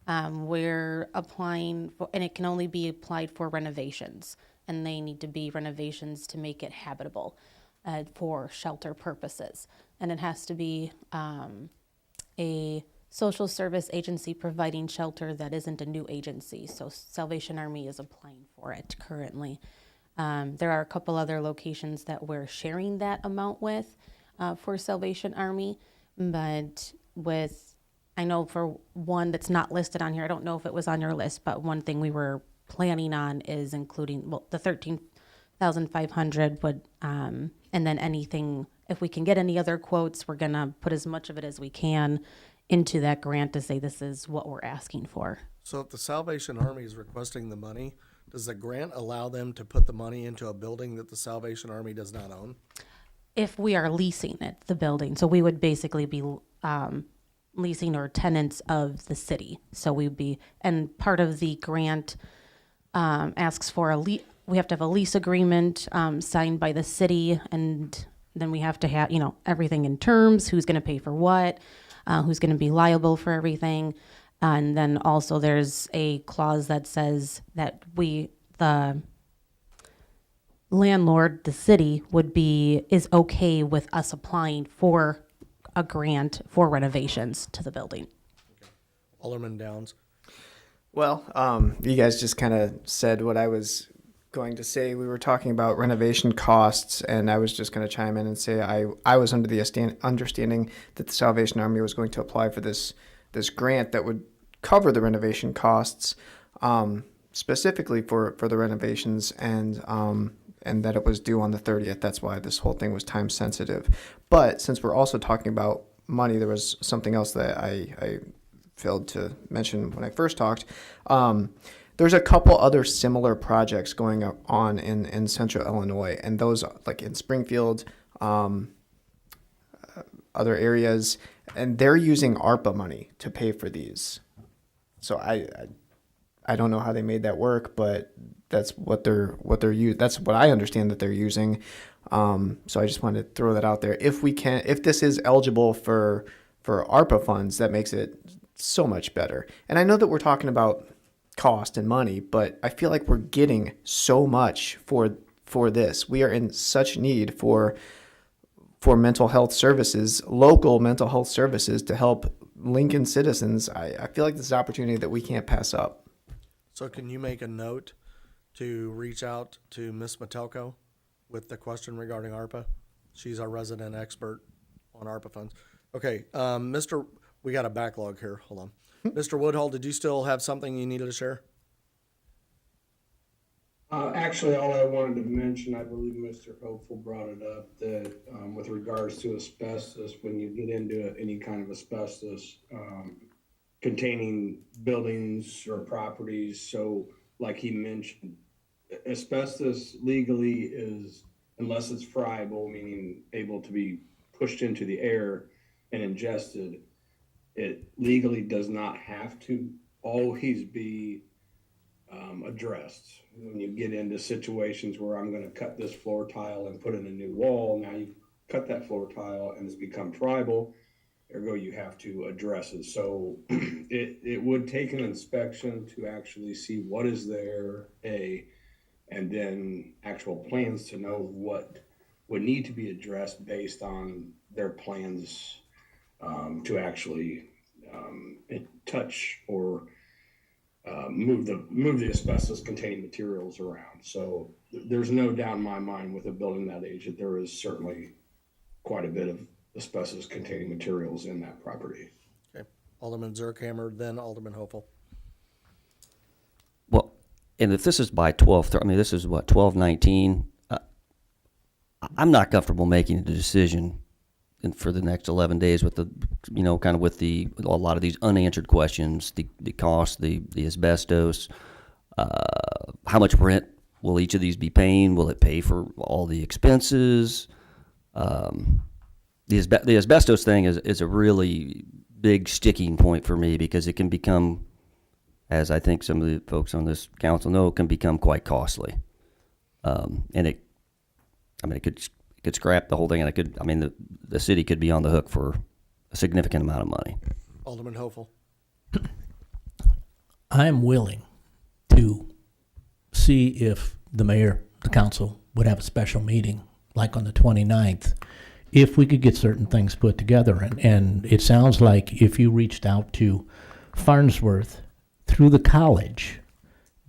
We're applying for, and it can only be applied for renovations, and they need to be renovations to make it habitable for shelter purposes. And it has to be a social service agency providing shelter that isn't a new agency. So Salvation Army is applying for it currently. There are a couple other locations that we're sharing that amount with for Salvation Army, but I know for one that's not listed on here, I don't know if it was on your list, but one thing we were planning on is including, well, the 13,500 would, and then anything, if we can get any other quotes, we're gonna put as much of it as we can into that grant to say this is what we're asking for. So if the Salvation Army is requesting the money, does the grant allow them to put the money into a building that the Salvation Army does not own? If we are leasing it, the building, so we would basically be leasing or tenants of the city. So we'd be, and part of the grant asks for we have to have a lease agreement signed by the city, and then we have to have, everything in terms, who's going to pay for what, who's going to be liable for everything. And then also there's a clause that says that the landlord, the city, is okay with us applying for a grant for renovations to the building. Alderman Downs. Well, you guys just kind of said what I was going to say. We were talking about renovation costs, and I was just going to chime in and say I was under the understanding that the Salvation Army was going to apply for this grant that would cover the renovation costs, specifically for the renovations, and that it was due on the 30th. That's why this whole thing was time sensitive. But since we're also talking about money, there was something else that I failed to mention when I first talked. There's a couple other similar projects going on in central Illinois, and those like in Springfield, other areas, and they're using ARPA money to pay for these. So I don't know how they made that work, but that's what they're that's what I understand that they're using. So I just wanted to throw that out there. If this is eligible for ARPA funds, that makes it so much better. And I know that we're talking about cost and money, but I feel like we're getting so much for this. We are in such need for mental health services, local mental health services to help Lincoln citizens. I feel like this is an opportunity that we can't pass up. So can you make a note to reach out to Ms. Metelko with the question regarding ARPA? She's our resident expert on ARPA funds. Okay, we got a backlog here. Hold on. Mr. Woodhull, did you still have something you needed to share? Actually, all I wanted to mention, I believe Mr. Hopeful brought it up, that with regards to asbestos, when you get into any kind of asbestos containing buildings or properties, so like he mentioned, asbestos legally is, unless it's friable, meaning able to be pushed into the air and ingested, it legally does not have to always be addressed. When you get into situations where I'm going to cut this floor tile and put in a new wall, now you've cut that floor tile and it's become tribal, ergo you have to address it. So it would take an inspection to actually see what is there, and then actual plans to know what would need to be addressed based on their plans to actually touch or move the asbestos containing materials around. So there's no doubt in my mind with a building that age that there is certainly quite a bit of asbestos containing materials in that property. Okay. Alderman Zerkhammer, then Alderman Hopel. Well, and if this is by 12, I mean, this is what, 12/19? I'm not comfortable making a decision for the next 11 days with the, kind of with a lot of these unanswered questions, the cost, the asbestos, how much rent will each of these be paying? Will it pay for all the expenses? The asbestos thing is a really big sticking point for me because it can become, as I think some of the folks on this council know, can become quite costly. And it could scrap the whole thing, and the city could be on the hook for a significant amount of money. Alderman Hopel. I'm willing to see if the mayor, the council, would have a special meeting, like on the 29th, if we could get certain things put together. And it sounds like if you reached out to Farnsworth through the college,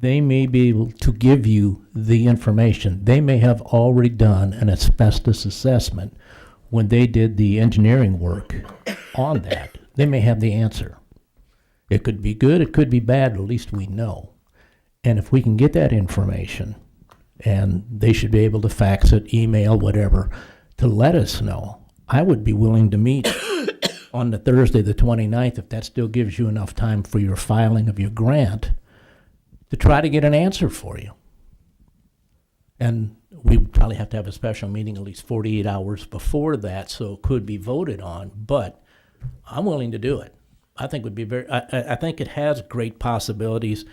they may be able to give you the information. They may have already done an asbestos assessment when they did the engineering work on that. They may have the answer. It could be good, it could be bad, at least we know. And if we can get that information, and they should be able to fax it, email, whatever, to let us know, I would be willing to meet on the Thursday, the 29th, if that still gives you enough time for your filing of your grant, to try to get an answer for you. And we would probably have to have a special meeting at least 48 hours before that, so it could be voted on, but I'm willing to do it. I think would be I think it has great possibilities.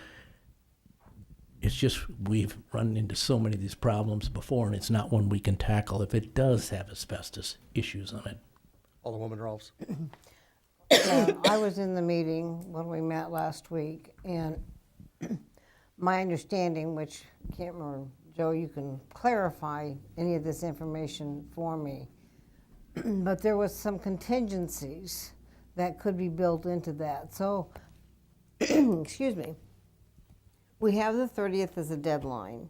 It's just we've run into so many of these problems before, and it's not one we can tackle if it does have asbestos issues on it. Alderwoman Rolfs. I was in the meeting when we met last week, and my understanding, which I can't remember, Joe, you can clarify any of this information for me, but there was some contingencies that could be built into that. So, excuse me, we have the 30th as a deadline.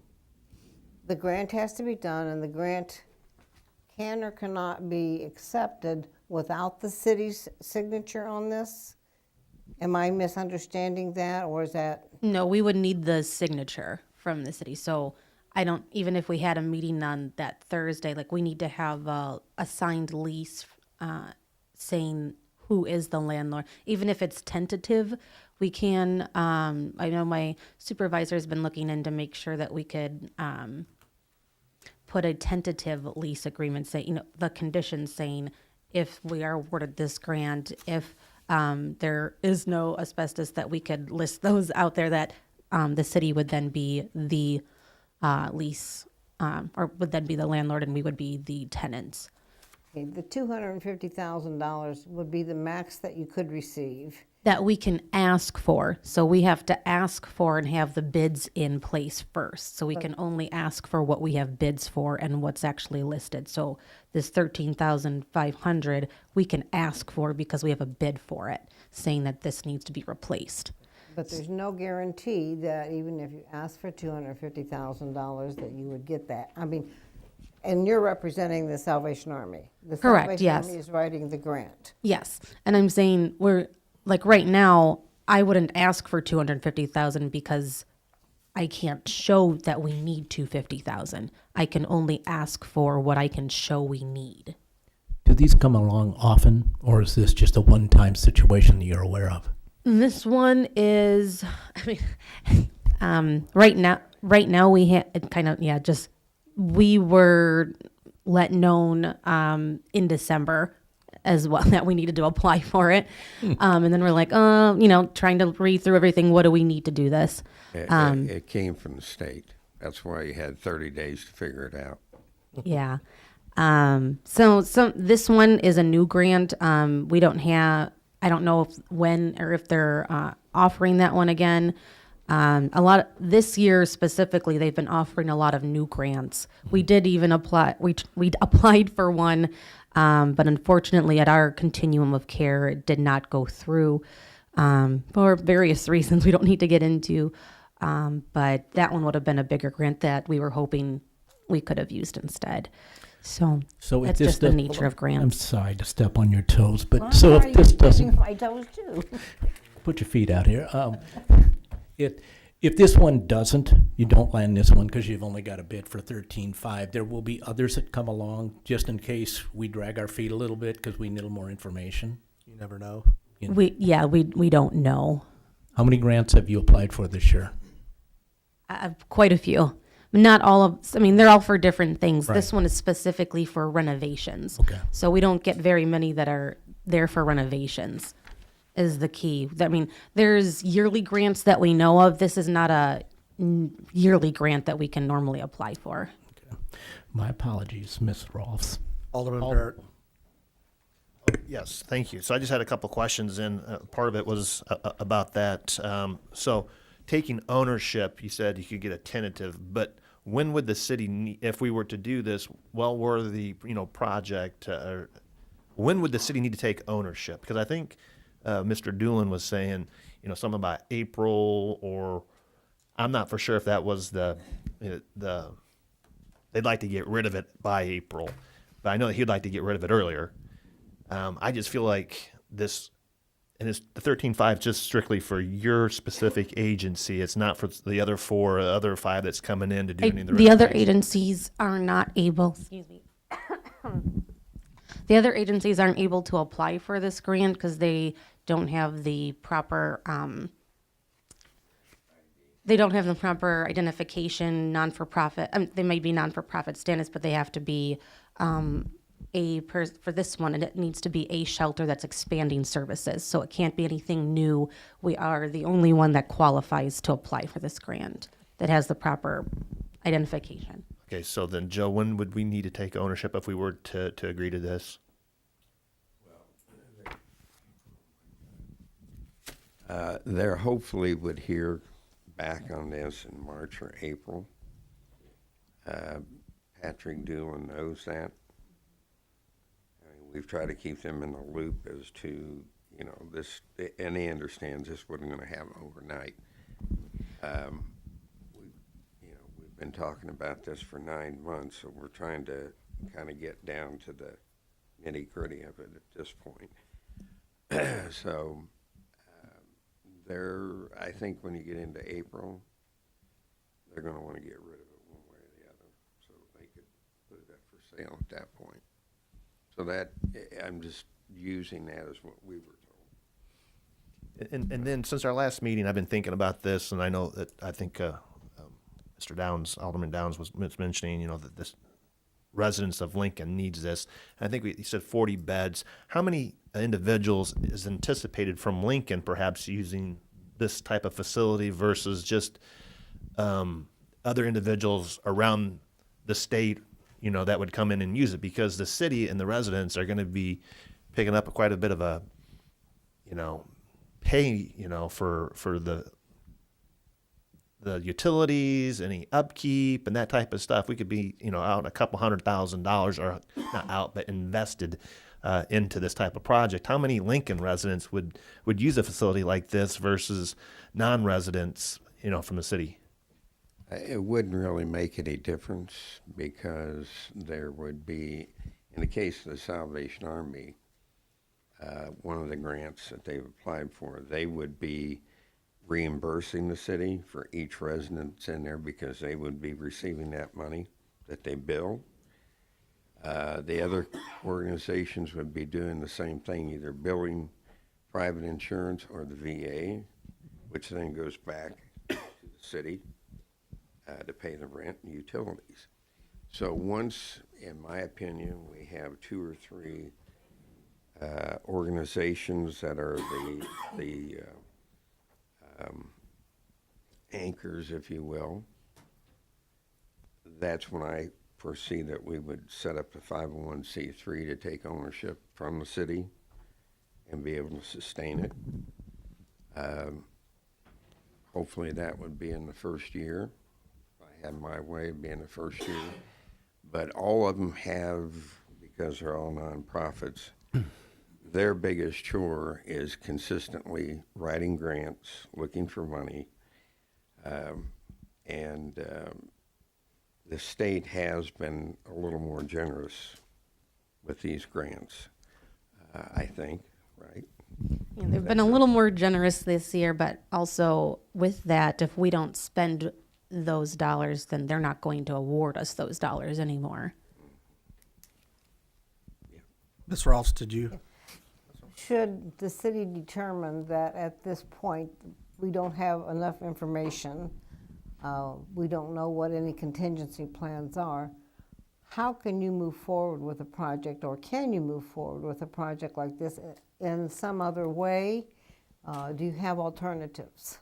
The grant has to be done, and the grant can or cannot be accepted without the city's signature on this. Am I misunderstanding that, or is that? No, we would need the signature from the city. So even if we had a meeting on that Thursday, like we need to have a signed lease saying who is the landlord. Even if it's tentative, we can, I know my supervisor's been looking in to make sure that we could put a tentative lease agreement saying, the conditions saying if we are awarded this grant, if there is no asbestos, that we could list those out there, that the city would then be the lease, or would then be the landlord and we would be the tenants. Okay, the $250,000 would be the max that you could receive. That we can ask for. So we have to ask for and have the bids in place first. So we can only ask for what we have bids for and what's actually listed. So this $13,500 we can ask for because we have a bid for it, saying that this needs to be replaced. But there's no guarantee that even if you ask for $250,000 that you would get that. I mean, and you're representing the Salvation Army. The Correct, Salvation yes. Army is writing the grant. Yes, and I'm saying like right now, I wouldn't ask for $250,000 because I can't show that we need $250,000. I can only ask for what I can show we need. Do these come along often, or is this just a one-time situation that you're aware of? This one is, right now we had we were let known in December as well that we needed to apply for it. And then we're like, trying to read through everything. What do we need to do this? It came from the state. That's why you had 30 days to figure it out. Yeah. So this one is a new grant. We don't have, I don't know if they're offering that one again. This year specifically, they've been offering a lot of new grants. We did even apply, we applied for one, but unfortunately at our continuum of care, it did not go through. for various reasons we don't need to get into. But that one would have been a bigger grant that we were hoping we could have used instead. So So if that's this just the does- nature of I'm grants. sorry to step on your toes, but Well, so I'm if this stepping doesn't, on my toes too. put your feet out here. If this one doesn't, you don't land this one because you've only got a bid for 13.5. There will be others that come along just in case we drag our feet a little bit because we need a little more information. You never know. We don't know. How many grants have you applied for this year? Quite a few. Not all of, I mean, they're all for different things. Right. This one is specifically for renovations. Okay. So we don't get very many that are there for renovations is the key. I mean, there's yearly grants that we know of. This is not a yearly grant that we can normally apply for. My apologies, Ms. Rolfs. Alderman Barrett. Yes, thank you. So I just had a couple questions, and part of it was about that. So taking ownership, you said you could get a tentative, but when would the city, if we were to do this well-worthy, project, when would the city need to take ownership? Because I think Mr. Doolin was saying, something about April, or I'm not for sure if that was the they'd like to get rid of it by April, but I know that he'd like to get rid of it earlier. I just feel like this, and it's the 13.5 just strictly for your specific agency. It's not for the other five that's coming in to do any of the The other renovations. agencies are not able, excuse me. The other agencies aren't able to apply for this grant because they don't have the proper, identification, non-for-profit. They may be non-for-profit status, but they have to be for this one, and it needs to be a shelter that's expanding services. So it can't be anything new. We are the only one that qualifies to apply for this grant that has the proper identification. Okay, so then, Joe, when would we need to take ownership if we were to agree to this? There hopefully would hear back on this in March or April. Patrick Doolin knows that. We've tried to keep them in the loop as to, this, and he understands this wasn't going to happen overnight. We've been talking about this for 9 months, so we're trying to kind of get down to the nitty-gritty of it at this point. So I think when you get into April, they're going to want to get rid of it one way or the other, so they could put it up for sale at that point. So that, I'm just using that as what we were told. And then since our last meeting, I've been thinking about this, and I know that I think Mr. Downs, Alderman Downs was mentioning, that this residents of Lincoln needs this. And I think he said 40 beds. How many individuals is anticipated from Lincoln perhaps using this type of facility versus just other individuals around the state, that would come in and use it? Because the city and the residents are going to be picking up quite a bit of a, pay, for the utilities, any upkeep and that type of stuff. We could be, out $200,000 or not out, but invested into this type of project. How many Lincoln residents would use a facility like this versus non-residents, from the city? It wouldn't really make any difference because there would be, in the case of the Salvation Army, one of the grants that they've applied for, they would be reimbursing the city for each resident that's in there because they would be receiving that money that they bill. The other organizations would be doing the same thing, either billing private insurance or the VA, which then goes back to the city to pay the rent and utilities. So once, in my opinion, we have 2 or 3 organizations that are the anchors, if you will, that's when I foresee that we would set up the 501c3 to take ownership from the city and be able to sustain it. Hopefully that would be in the first year. If I had my way, it'd be in the first year. But all of them have, because they're all nonprofits, their biggest chore is consistently writing grants, looking for money. And the state has been a little more generous with these grants, I think, right? Yeah, they've been a little more generous this year, but also with that, if we don't spend those dollars, then they're not going to award us those dollars anymore. Ms. Ross, did you? Should the city determine that at this point, we don't have enough information, we don't know what any contingency plans are, how can you move forward with a project, or can you move forward with a project like this in some other way? Do you have alternatives?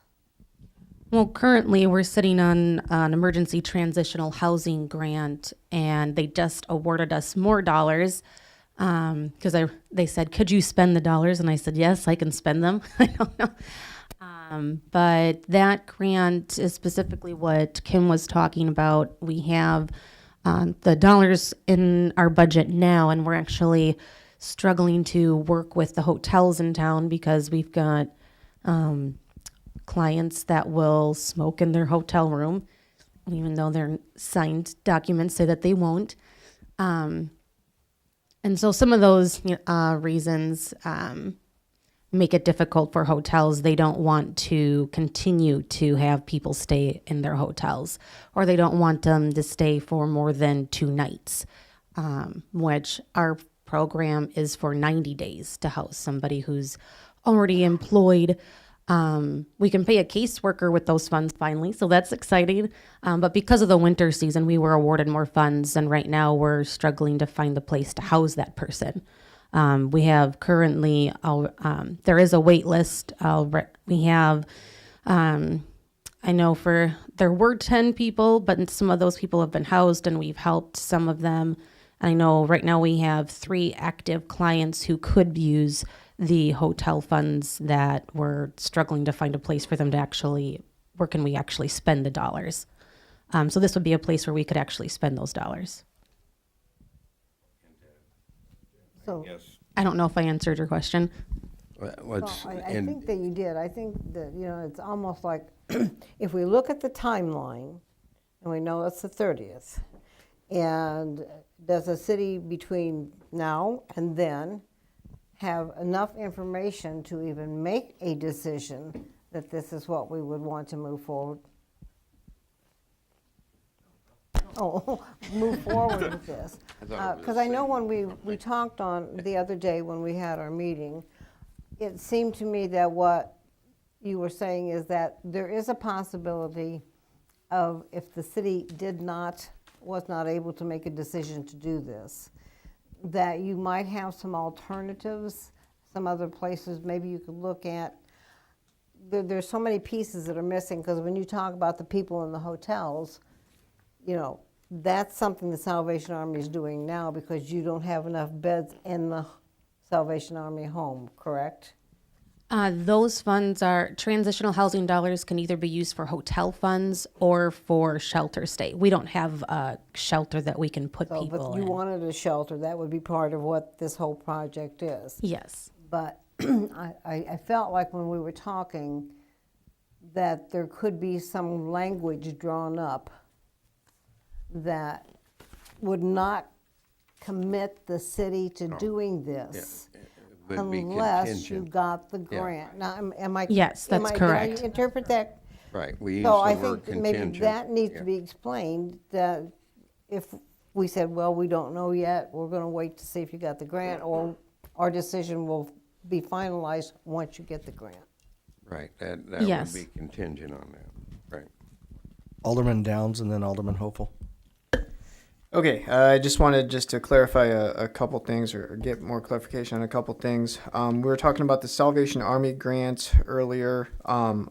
Well, currently we're sitting on an emergency transitional housing grant, and they just awarded us more dollars because they said, "Could you spend the dollars?" And I said, "Yes, I can spend them." I don't know, but that grant is specifically what Kim was talking about. We have the dollars in our budget now, and we're actually struggling to work with the hotels in town because we've got clients that will smoke in their hotel room, even though their signed documents say that they won't. And so some of those reasons make it difficult for hotels. They don't want to continue to have people stay in their hotels, or they don't want them to stay for more than 2 nights, which our program is for 90 days to house somebody who's already employed. We can pay a caseworker with those funds finally, so that's exciting. But because of the winter season, we were awarded more funds, and right now we're struggling to find the place to house that person. We have currently, there is a wait list. We have, I know there were 10 people, but some of those people have been housed, and we've helped some of them. I know right now we have 3 active clients who could use the hotel funds that we're struggling to find a place for them to actually, where can we actually spend the dollars? So this would be a place where we could actually spend those dollars. So, I don't know if I answered your question. well, I think that you did. I think that, it's almost like if we look at the timeline, and we know it's the 30th, and does the city between now and then have enough information to even make a decision that this is what we would want to move forward? Move forward with this. Because I know when we talked on the other day when we had our meeting, it seemed to me that what you were saying is that there is a possibility of, if the city was not able to make a decision to do this, that you might have some alternatives, some other places maybe you could look at. There's so many pieces that are missing, because when you talk about the people in the hotels, that's something the Salvation Army is doing now, because you don't have enough beds in the Salvation Army home, correct? Those funds are, transitional housing dollars can either be used for hotel funds or for shelter stay. We don't have a shelter that we can put people But you in. wanted a shelter, that would be part of what this whole project is. Yes. But I felt like when we were talking that there could be some language drawn up that would not commit the city to doing this Would be unless you contingent. got the grant. Now, am I? Yes, that's correct. Did I interpret that? Right, we use So the I word think maybe contingent. that needs Yeah. to be explained, that if we said, well, we don't know yet, we're gonna wait to see if you got the grant, or our decision will be finalized once you get the grant. Right, that would Yes. be contingent on that, right. Alderman Downs and then Alderman Hopeful. Okay, I just wanted to clarify a couple things, or get more clarification on a couple things. We were talking about the Salvation Army grant earlier. How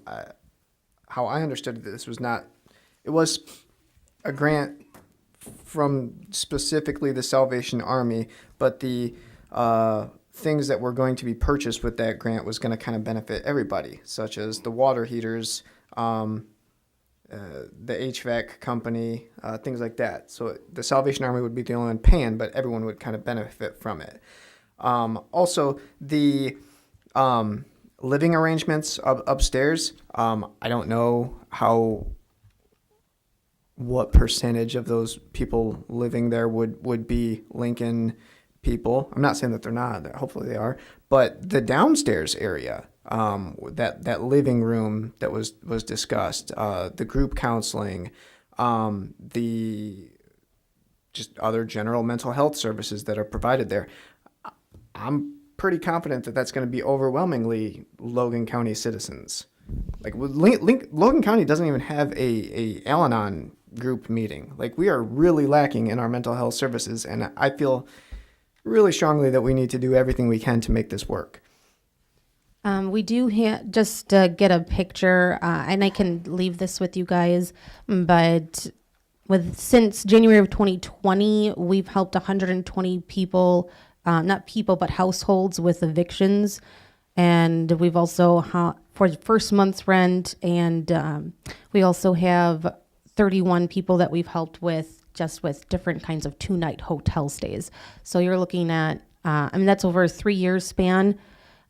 I understood this was it was a grant from specifically the Salvation Army, but the things that were going to be purchased with that grant was going to kind of benefit everybody, such as the water heaters, the HVAC company, things like that. So the Salvation Army would be the only one paying, but everyone would kind of benefit from it. Also, the living arrangements upstairs, I don't know what percentage of those people living there would be Lincoln people. I'm not saying that they're not. Hopefully they are. But the downstairs area, that living room that was discussed, the group counseling, the just other general mental health services that are provided there, I'm pretty confident that that's going to be overwhelmingly Logan County citizens. Like Logan County doesn't even have a Al-Anon group meeting. Like, we are really lacking in our mental health services, and I feel really strongly that we need to do everything we can to make this work. We do just to get a picture, and I can leave this with you guys, but since January of 2020, we've helped 120 people, not people, but households with evictions. And we've also, for the first month's rent, and we also have 31 people that we've helped with just with different kinds of 2-night hotel stays. So you're looking at, that's over a 3-year span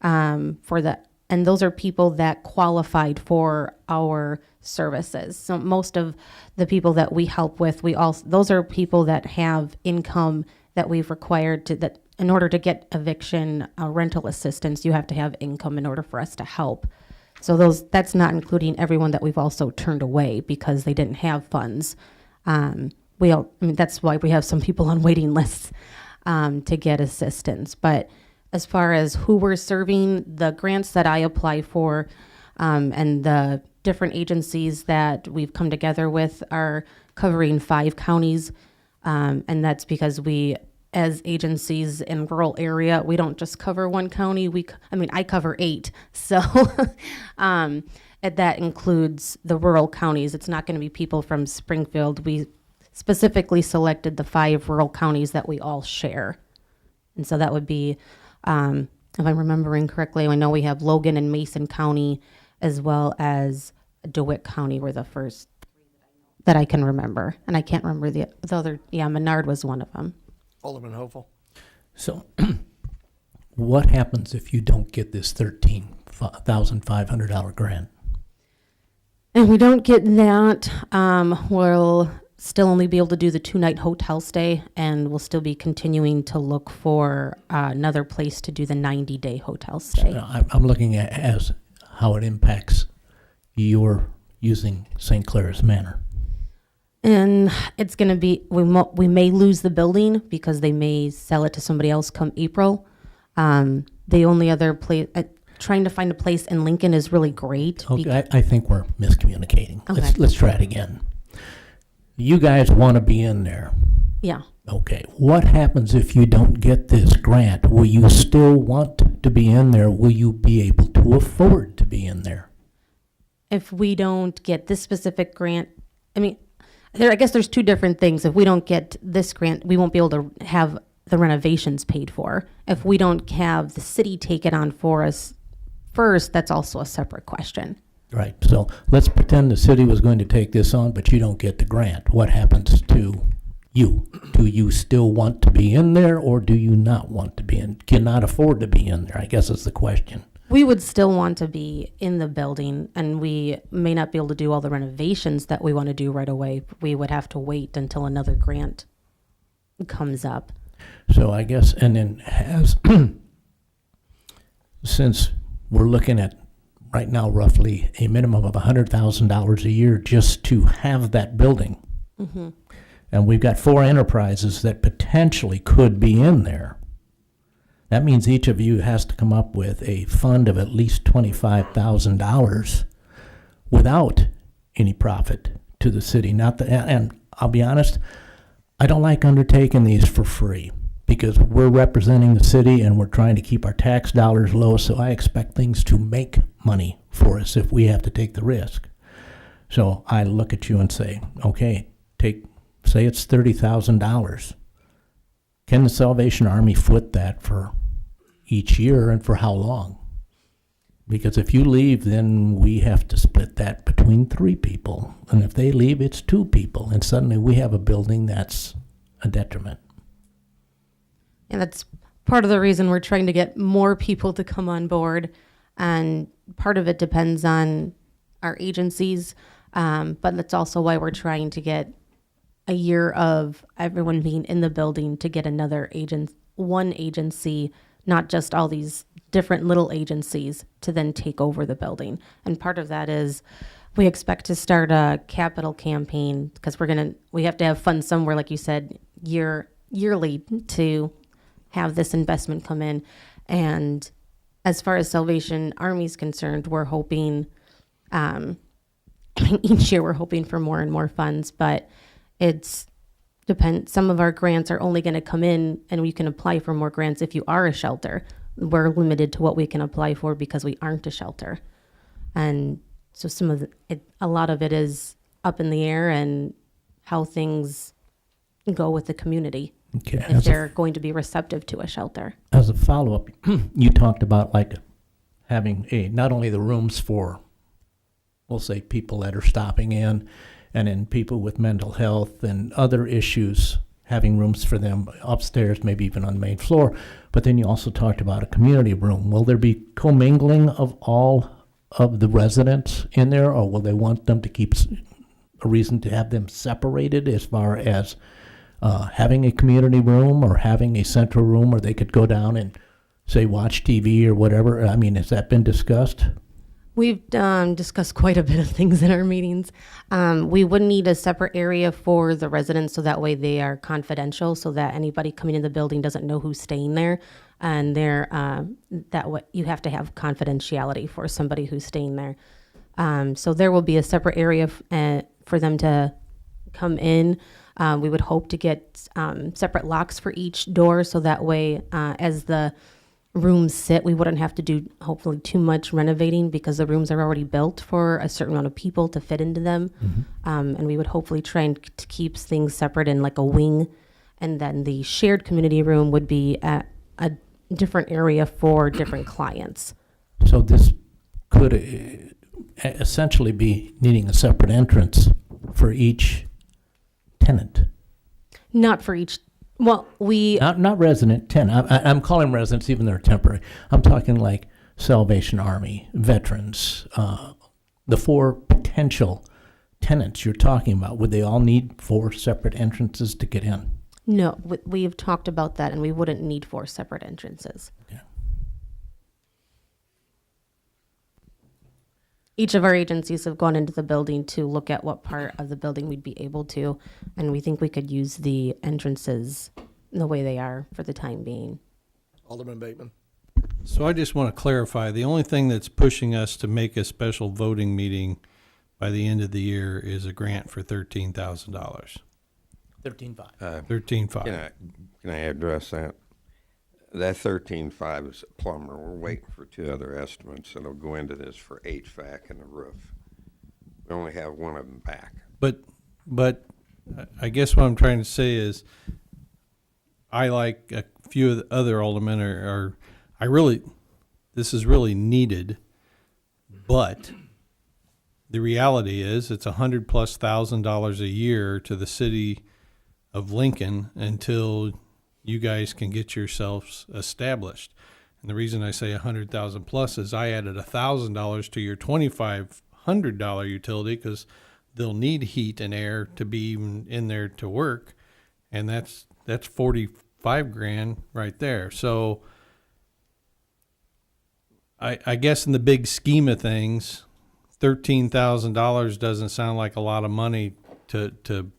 and those are people that qualified for our services. So most of the people that we help with, those are people that have income that we've required that in order to get eviction rental assistance, you have to have income in order for us to help. So that's not including everyone that we've also turned away because they didn't have funds. That's why we have some people on waiting lists to get assistance. But as far as who we're serving, the grants that I apply for and the different agencies that we've come together with are covering 5 counties. And that's because we, as agencies in rural area, we don't just cover one county. I cover 8. So that includes the rural counties. It's not going to be people from Springfield. We specifically selected the 5 rural counties that we all share. And so that would be, if I'm remembering correctly, I know we have Logan and Mason County as well as DeWitt County were the first that I can remember. And I can't remember the other. Yeah, Menard was one of them. Alderman Hopeful. So what happens if you don't get this $13,500 grant? And we don't get that, we'll still only be able to do the 2-night hotel stay, and we'll still be continuing to look for another place to do the 90-day hotel stay. So I'm looking at as how it impacts your using St. Clair's Manor. And it's going to be, we may lose the building because they may sell it to somebody else come April. The only other place, trying to find a place in Lincoln is really great. Okay, I think we're miscommunicating. Okay. Let's try it again. You guys want to be in there. Yeah. Okay, what happens if you don't get this grant? Will you still want to be in there? Will you be able to afford to be in there? If we don't get this specific grant, I guess there's 2 different things. If we don't get this grant, we won't be able to have the renovations paid for. If we don't have the city take it on for us first, that's also a separate question. Right, so let's pretend the city was going to take this on, but you don't get the grant. What happens to you? Do you still want to be in there, or do you not want to be in? Cannot afford to be in there, I guess is the question. We would still want to be in the building, and we may not be able to do all the renovations that we want to do right away. We would have to wait until another grant comes up. So I guess, and then since we're looking at right now roughly a minimum of $100,000 a year just to have that building, and we've got 4 enterprises that potentially could be in there. That means each of you has to come up with a fund of at least $25,000 without any profit to the city. And I'll be honest, I don't like undertaking these for free because we're representing the city and we're trying to keep our tax dollars low, so I expect things to make money for us if we have to take the risk. So I look at you and say, okay, say it's $30,000. Can the Salvation Army foot that for each year, and for how long? Because if you leave, then we have to split that between 3 people. And if they leave, it's 2 people. And suddenly we have a building that's a detriment. And that's part of the reason we're trying to get more people to come on board, and part of it depends on our agencies, but that's also why we're trying to get a year of everyone being in the building to get one agency, not just all these different little agencies, to then take over the building. And part of that is we expect to start a capital campaign because we have to have funds somewhere, like you said, yearly to have this investment come in. And as far as Salvation Army is concerned, we're hoping, each year we're hoping for more and more funds, but some of our grants are only going to come in, and we can apply for more grants if you are a shelter. We're limited to what we can apply for because we aren't a shelter. And so a lot of it is up in the air and how things go with the community. Okay. If they're going to be receptive to a shelter. As a follow-up, you talked about like having not only the rooms for, we'll say, people that are stopping in, and then people with mental health and other issues, having rooms for them upstairs, maybe even on the main floor. But then you also talked about a community room. Will there be commingling of all of the residents in there, or will they want them to keep a reason to have them separated as far as having a community room or having a central room where they could go down and, say, watch TV or whatever? I mean, has that been discussed? We've discussed quite a bit of things in our meetings. We would need a separate area for the residents, so that way they are confidential, so that anybody coming in the building doesn't know who's staying there. And that way you have to have confidentiality for somebody who's staying there. So there will be a separate area for them to come in. We would hope to get separate locks for each door, so that way as the rooms sit, we wouldn't have to do hopefully too much renovating, because the rooms are already built for a certain amount of people to fit into them. And we would hopefully try and to keep things separate in like a wing, and then the shared community room would be at a different area for different clients. So this could essentially be needing a separate entrance for each tenant. Not for each. Well, not resident tenant. I'm calling residents even though they're temporary. I'm talking like Salvation Army, veterans, the 4 potential tenants you're talking about. Would they all need 4 separate entrances to get in? No, we've talked about that, and we wouldn't need 4 separate entrances. Okay. Each of our agencies have gone into the building to look at what part of the building we'd be able to, and we think we could use the entrances the way they are for the time being. Alderman Bateman. So I just want to clarify, the only thing that's pushing us to make a special voting meeting by the end of the year is a grant for $13,000. 13.5. 13.5. Can I address that? That 13.5 is a plumber. We're waiting for 2 other estimates that'll go into this for HVAC and the roof. We only have one of them back. But I guess what I'm trying to say is, I, like a few of the other aldermen, this is really needed, but the reality is it's $100,000+ a year to the city of Lincoln until you guys can get yourselves established. And the reason I say $100,000+ is I added $1,000 to your $2,500 utility, because they'll need heat and air to be even in there to work, and that's $45,000 right there. So I guess in the big scheme of things, $13,000 doesn't sound like a lot of money to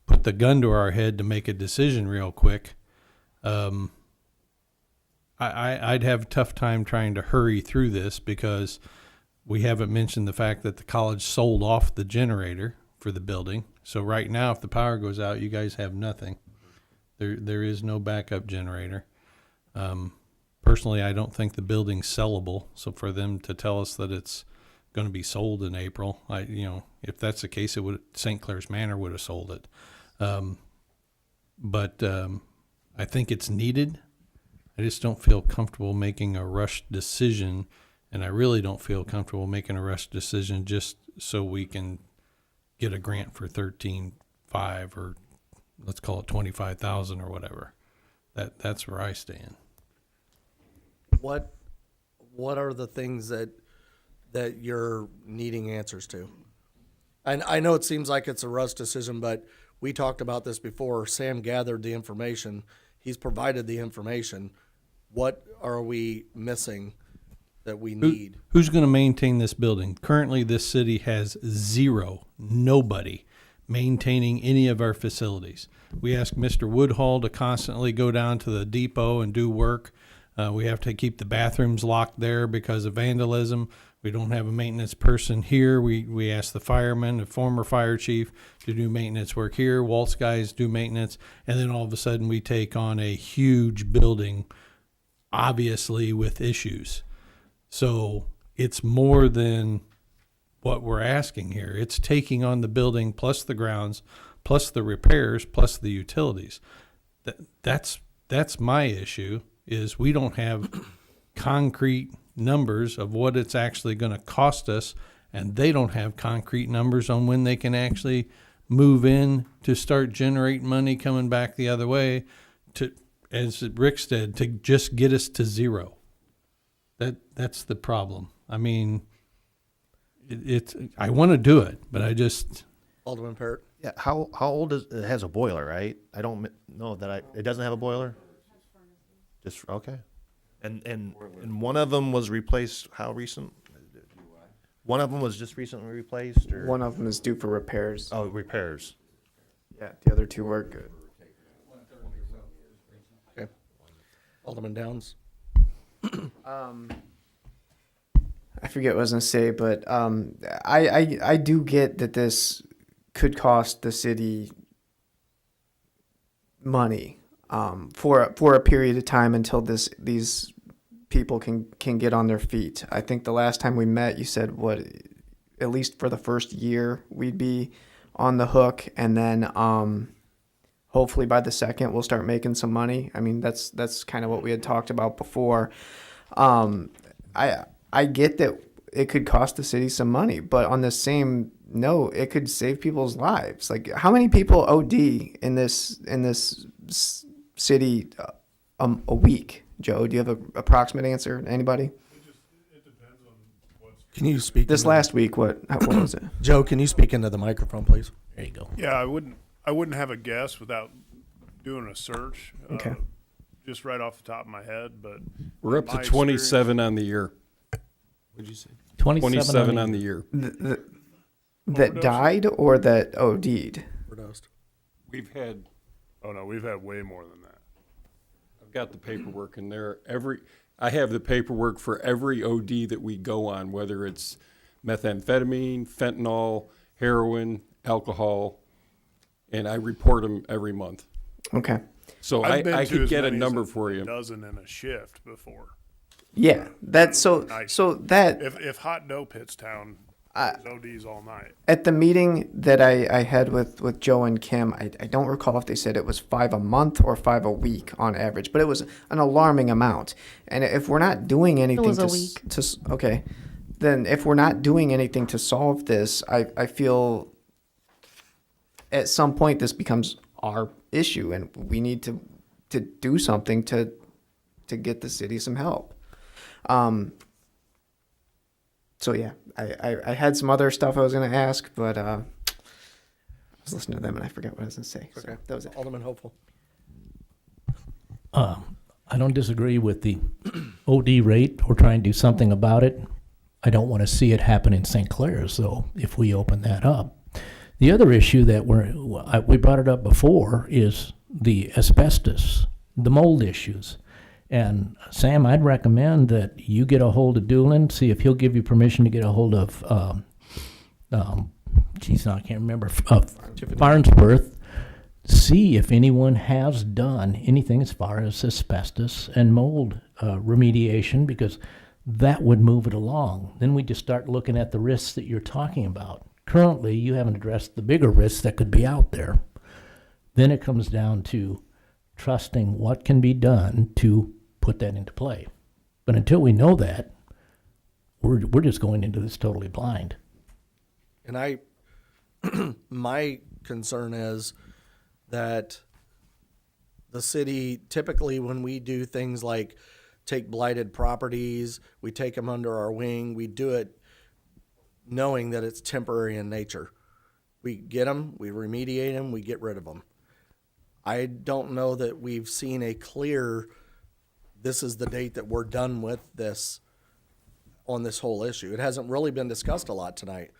put the gun to our head to make a decision real quick. I'd have a tough time trying to hurry through this, because we haven't mentioned the fact that the college sold off the generator for the building. So right now, if the power goes out, you guys have nothing. There is no backup generator. Personally, I don't think the building's sellable. So for them to tell us that it's going to be sold in April, if that's the case, St. Clair's Manor would have sold it. But I think it's needed. I just don't feel comfortable making a rushed decision, and I really don't feel comfortable making a rushed decision just so we can get a grant for 13.5, or let's call it 25,000 or whatever. That's where I stand. what are the things that you're needing answers to? And I know it seems like it's a Russ decision, but we talked about this before. Sam gathered the information. He's provided the information. What are we missing that we need? Who's going to maintain this building? Currently, this city has nobody maintaining any of our facilities. We ask Mr. Woodhull to constantly go down to the depot and do work. We have to keep the bathrooms locked there because of vandalism. We don't have a maintenance person here. We ask the fireman, the former fire chief, to do maintenance work here. Walt's guys do maintenance. And then all of a sudden we take on a huge building, obviously with issues. So it's more than what we're asking here. It's taking on the building plus the grounds, plus the repairs, plus the utilities. That's my issue, is we don't have concrete numbers of what it's actually going to cost us, and they don't have concrete numbers on when they can actually move in to start generating money coming back the other way to, as Rick said, to just get us to zero. That's the problem. I mean, I want to do it, but I just... Alderman Parrott? Yeah, how old is, it has a boiler, right? I don't know that it doesn't have a boiler? Just, okay. And one of them was replaced, how recent? One of them was just recently replaced, or? One of them is due for repairs. Oh, repairs. Yeah, the other two are good. Okay. Alderman Downs? I forget what I was gonna say, but I do get that this could cost the city money for a period of time until these people can get on their feet. I think the last time we met, you said at least for the first year we'd be on the hook, and then hopefully by the second we'll start making some money. I mean, that's kind of what we had talked about before. I get that it could cost the city some money, but on the same note, it could save people's lives. Like, how many people OD in this city a week? Joe, do you have an approximate answer? Anybody? It depends on what's. Can you speak? This last week, what was it? Joe, can you speak into the microphone, please? There you go. Yeah, I wouldn't have a guess without doing a search. Okay. Just right off the top of my head, but We're up my to 27 on the year. What'd you say? 27 on the year. That died or that OD'd? Overdosed. We've had, Oh no, we've had way more than that. I've got the paperwork in there. I have the paperwork for every OD that we go on, whether it's methamphetamine, fentanyl, heroin, alcohol, and I report them every month. Okay. So I've been I to could as get a many as number for you. dozen in a shift before. Yeah, that's so that If Hot Dough Pits Town is ODs all night. at the meeting that I had with Joe and Kim, I don't recall if they said it was 5 a month or 5 a week on average, but it was an alarming amount. And if we're not doing anything was a week. okay, then if we're not doing anything to solve this, I feel at some point this becomes our issue, and we need to do something to get the city some help. So yeah, I had some other stuff I was going to ask, but I was listening to them and I forgot what I was going to say. So Okay. that was it. Alderman Hopeful. I don't disagree with the OD rate or trying to do something about it. I don't want to see it happen in St. Clair's, though, if we open that up. The other issue that we brought it up before is the asbestos, the mold issues. And Sam, I'd recommend that you get a hold of Doolin, see if he'll give you permission to get a hold of, I can't remember, Farnsworth. See if anyone has done anything as far as asbestos and mold remediation, because that would move it along. Then we just start looking at the risks that you're talking about. Currently, you haven't addressed the bigger risks that could be out there. Then it comes down to trusting what can be done to put that into play. But until we know that, we're just going into this totally blind. And my concern is that the city, typically when we do things like take blighted properties, we take them under our wing, we do it knowing that it's temporary in nature. We get them, we remediate them, we get rid of them. I don't know that we've seen a clear, this is the date that we're done with this on this whole issue. It hasn't really been discussed a lot tonight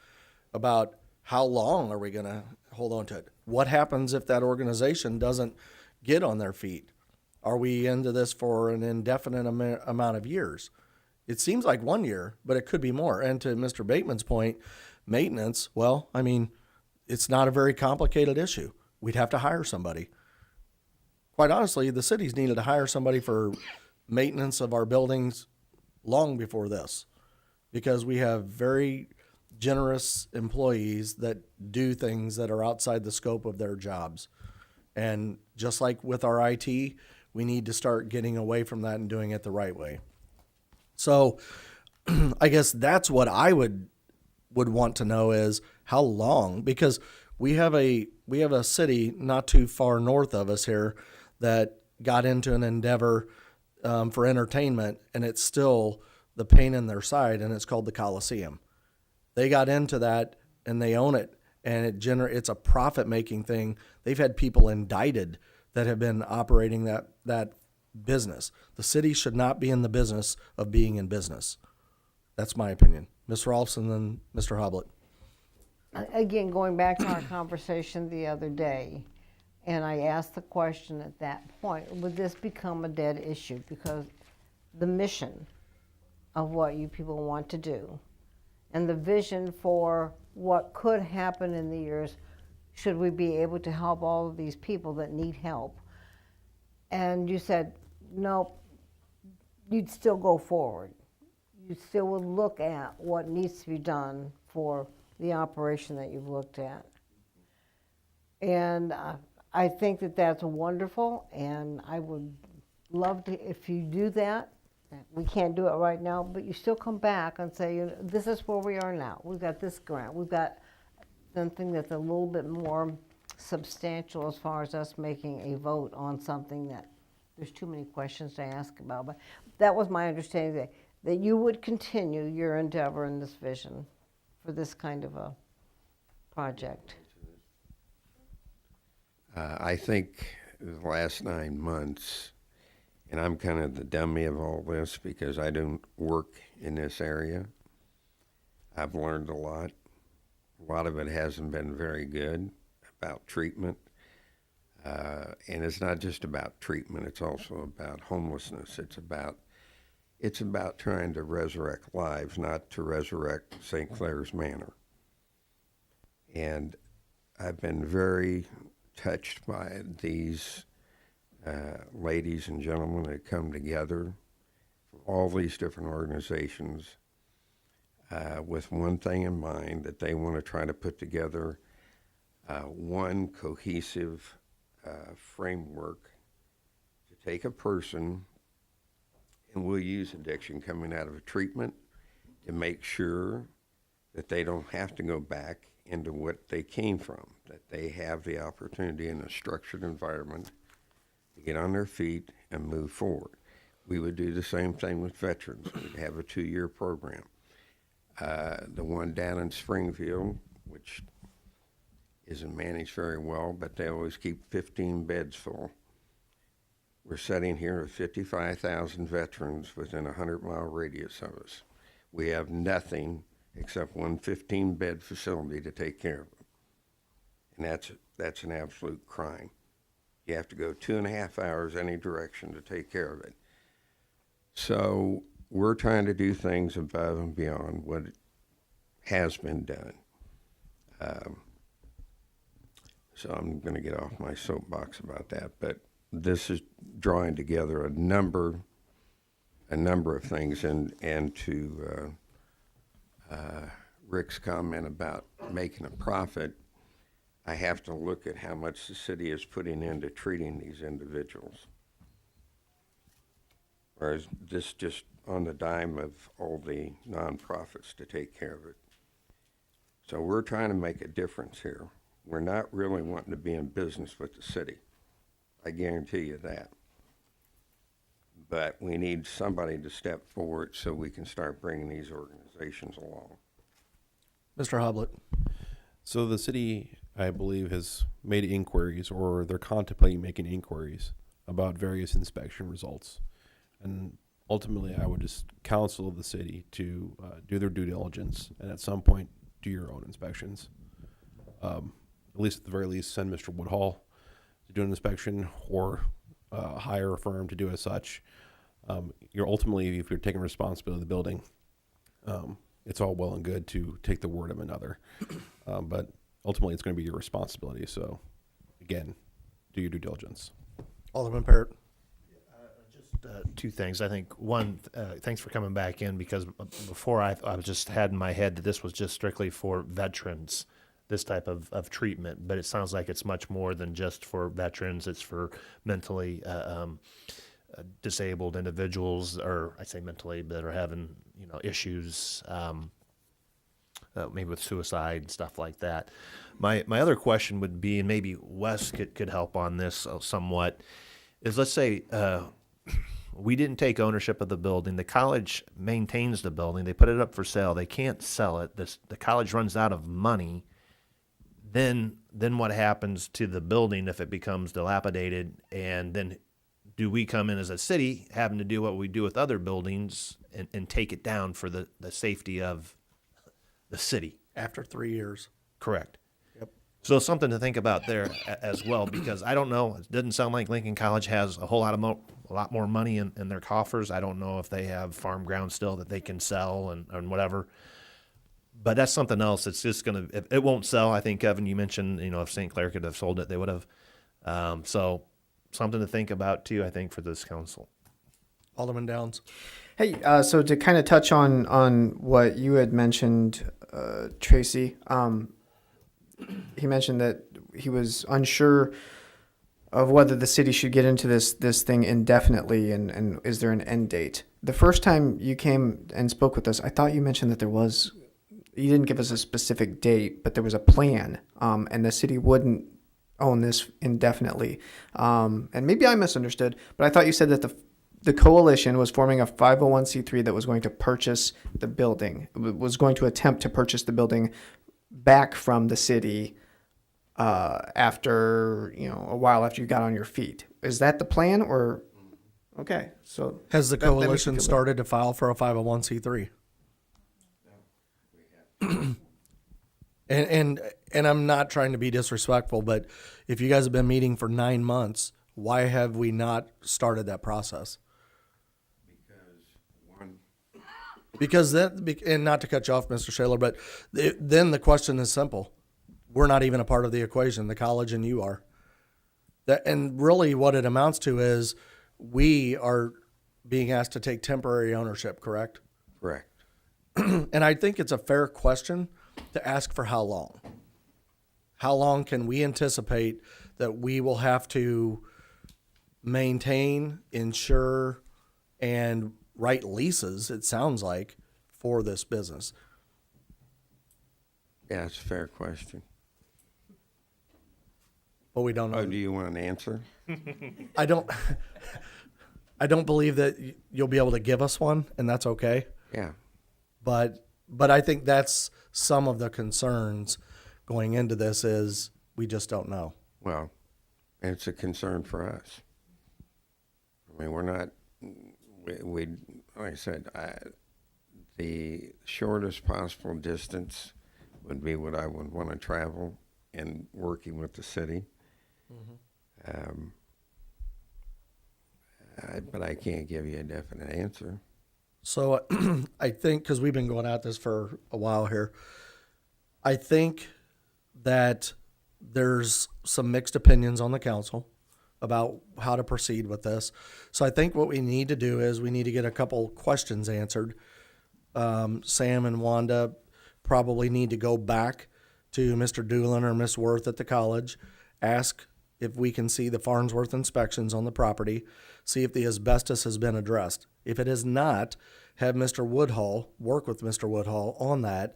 about how long are we going to hold on to it? What happens if that organization doesn't get on their feet? Are we into this for an indefinite amount of years? It seems like 1 year, but it could be more. And to Mr. Bateman's point, maintenance, well, I mean, it's not a very complicated issue. We'd have to hire somebody. Quite honestly, the city's needed to hire somebody for maintenance of our buildings long before this, because we have very generous employees that do things that are outside the scope of their jobs. And just like with our IT, we need to start getting away from that and doing it the right way. So I guess that's what I would want to know is how long, because we have a city not too far north of us here that got into an endeavor for entertainment, and it's still the pain in their side, and it's called the Coliseum. They got into that and they own it, and it's a profit-making thing. They've had people indicted that have been operating that business. The city should not be in the business of being in business. That's my opinion. Ms. Rolfson and Mr. Hoblet. Again, going back to our conversation the other day, and I asked the question at that point, would this become a dead issue? Because the mission of what you people want to do and the vision for what could happen in the years should we be able to help all of these people that need help. And you said, no, you'd still go forward. You still would look at what needs to be done for the operation that you've looked at. And I think that that's wonderful, and I would love to, if you do that. We can't do it right now, but you still come back and say, you know, this is where we are now. We've got this grant. We've got something that's a little bit more substantial as far as us making a vote on something that there's too many questions to ask about. But that was my understanding, that you would continue your endeavor in this vision for this kind of a project. I think the last 9 months, and I'm kind of the dummy of all this because I don't work in this area, I've learned a lot. A lot of it hasn't been very good about treatment. And it's not just about treatment, it's also about homelessness. It's about trying to resurrect lives, not to resurrect St. Clair's Manor. And I've been very touched by these ladies and gentlemen that come together from all these different organizations with one thing in mind, that they want to try to put together one cohesive framework to take a person, and we'll use addiction coming out of a treatment, to make sure that they don't have to go back into what they came from, that they have the opportunity in a structured environment to get on their feet and move forward. We would do the same thing with veterans. We'd have a 2-year program. The one down in Springfield, which isn't managed very well, but they always keep 15 beds full. We're sitting here with 55,000 veterans within a 100-mile radius of us. We have nothing except one 15-bed facility to take care of them. And that's an absolute crime. You have to go 2.5 hours any direction to take care of it. So we're trying to do things above and beyond what has been done. So I'm going to get off my soapbox about that, but this is drawing together a number of things, and to Rick's comment about making a profit, I have to look at how much the city is putting into treating these individuals. Whereas this just on the dime of all the nonprofits to take care of it. So we're trying to make a difference here. We're not really wanting to be in business with the city. I guarantee you that. but we need somebody to step forward so we can start bringing these organizations along. Mr. Hoblet. So the city, I believe, has made inquiries, or they're contemplating making inquiries about various inspection results. And ultimately, I would just counsel the city to do their due diligence and at some point do your own inspections. At least at the very least, send Mr. Woodhall to do an inspection or hire a firm to do as such. You're ultimately, if you're taking responsibility of the building, it's all well and good to take the word of another. But ultimately, it's going to be your responsibility. So, again, do your due diligence. Alderman Parrott. Two things. I think one, thanks for coming back in, because before I was just had in my head that this was just strictly for veterans, this type of treatment, but it sounds like it's much more than just for veterans. It's for mentally disabled individuals, or I say mentally, that are having, issues, maybe with suicide and stuff like that. My other question would be, and maybe Wes could help on this somewhat, is let's say we didn't take ownership of the building. The college maintains the building. They put it up for sale. They can't sell it. The college runs out of money. Then what happens to the building if it becomes dilapidated? And then do we come in as a city having to do what we do with other buildings and take it down for the safety of the city? After 3 years. Correct. Yep. So something to think about there as well, because I don't know. It doesn't sound like Lincoln College has a whole lot more money in their coffers. I don't know if they have farm ground still that they can sell and whatever. But that's something else. It's just it won't sell. I think, Kevin, you mentioned, if St. Clair could have sold it, they would have. So something to think about too, I think, for this council. Alderman Downs. Hey, so to kind of touch on what you had mentioned, Tracy, he mentioned that he was unsure of whether the city should get into this thing indefinitely, and is there an end date? The first time you came and spoke with us, I thought you mentioned that you didn't give us a specific date, but there was a plan, and the city wouldn't own this indefinitely. And maybe I misunderstood, but I thought you said that the coalition was forming a 501c3 that was going to purchase the building, was going to attempt to purchase the building back from the city after, a while after you got on your feet. Is that the plan, or? Okay, so. Has the that makes me coalition feel started to file for a 501c3? And I'm not trying to be disrespectful, but if you guys have been meeting for 9 months, why have we not started that process? Because and not to cut you off, Mr. Shaler, but then the question is simple. We're not even a part of the equation. The college and you are. And really what it amounts to is we are being asked to take temporary ownership, correct? Correct. And I think it's a fair question to ask for how long. How long can we anticipate that we will have to maintain, insure, and write leases, it sounds like, for this business? Yeah, it's a fair question. But we don't know. Oh, do you want an answer? I don't believe that you'll be able to give us one, and that's okay. Yeah. But I think that's some of the concerns going into this is we just don't know. Well, it's a concern for us. I mean, we're not, we like I said, the shortest possible distance would be what I would want to travel in working with the city. But I can't give you a definite answer. So I think, because we've been going at this for a while here, I think that there's some mixed opinions on the council about how to proceed with this. So I think what we need to do is we need to get a couple questions answered. Sam and Wanda probably need to go back to Mr. Doolin or Miss Worth at the college, ask if we can see the Farnsworth inspections on the property, see if the asbestos has been addressed. If it is not, have Mr. Woodhall work with Mr. Woodhall on that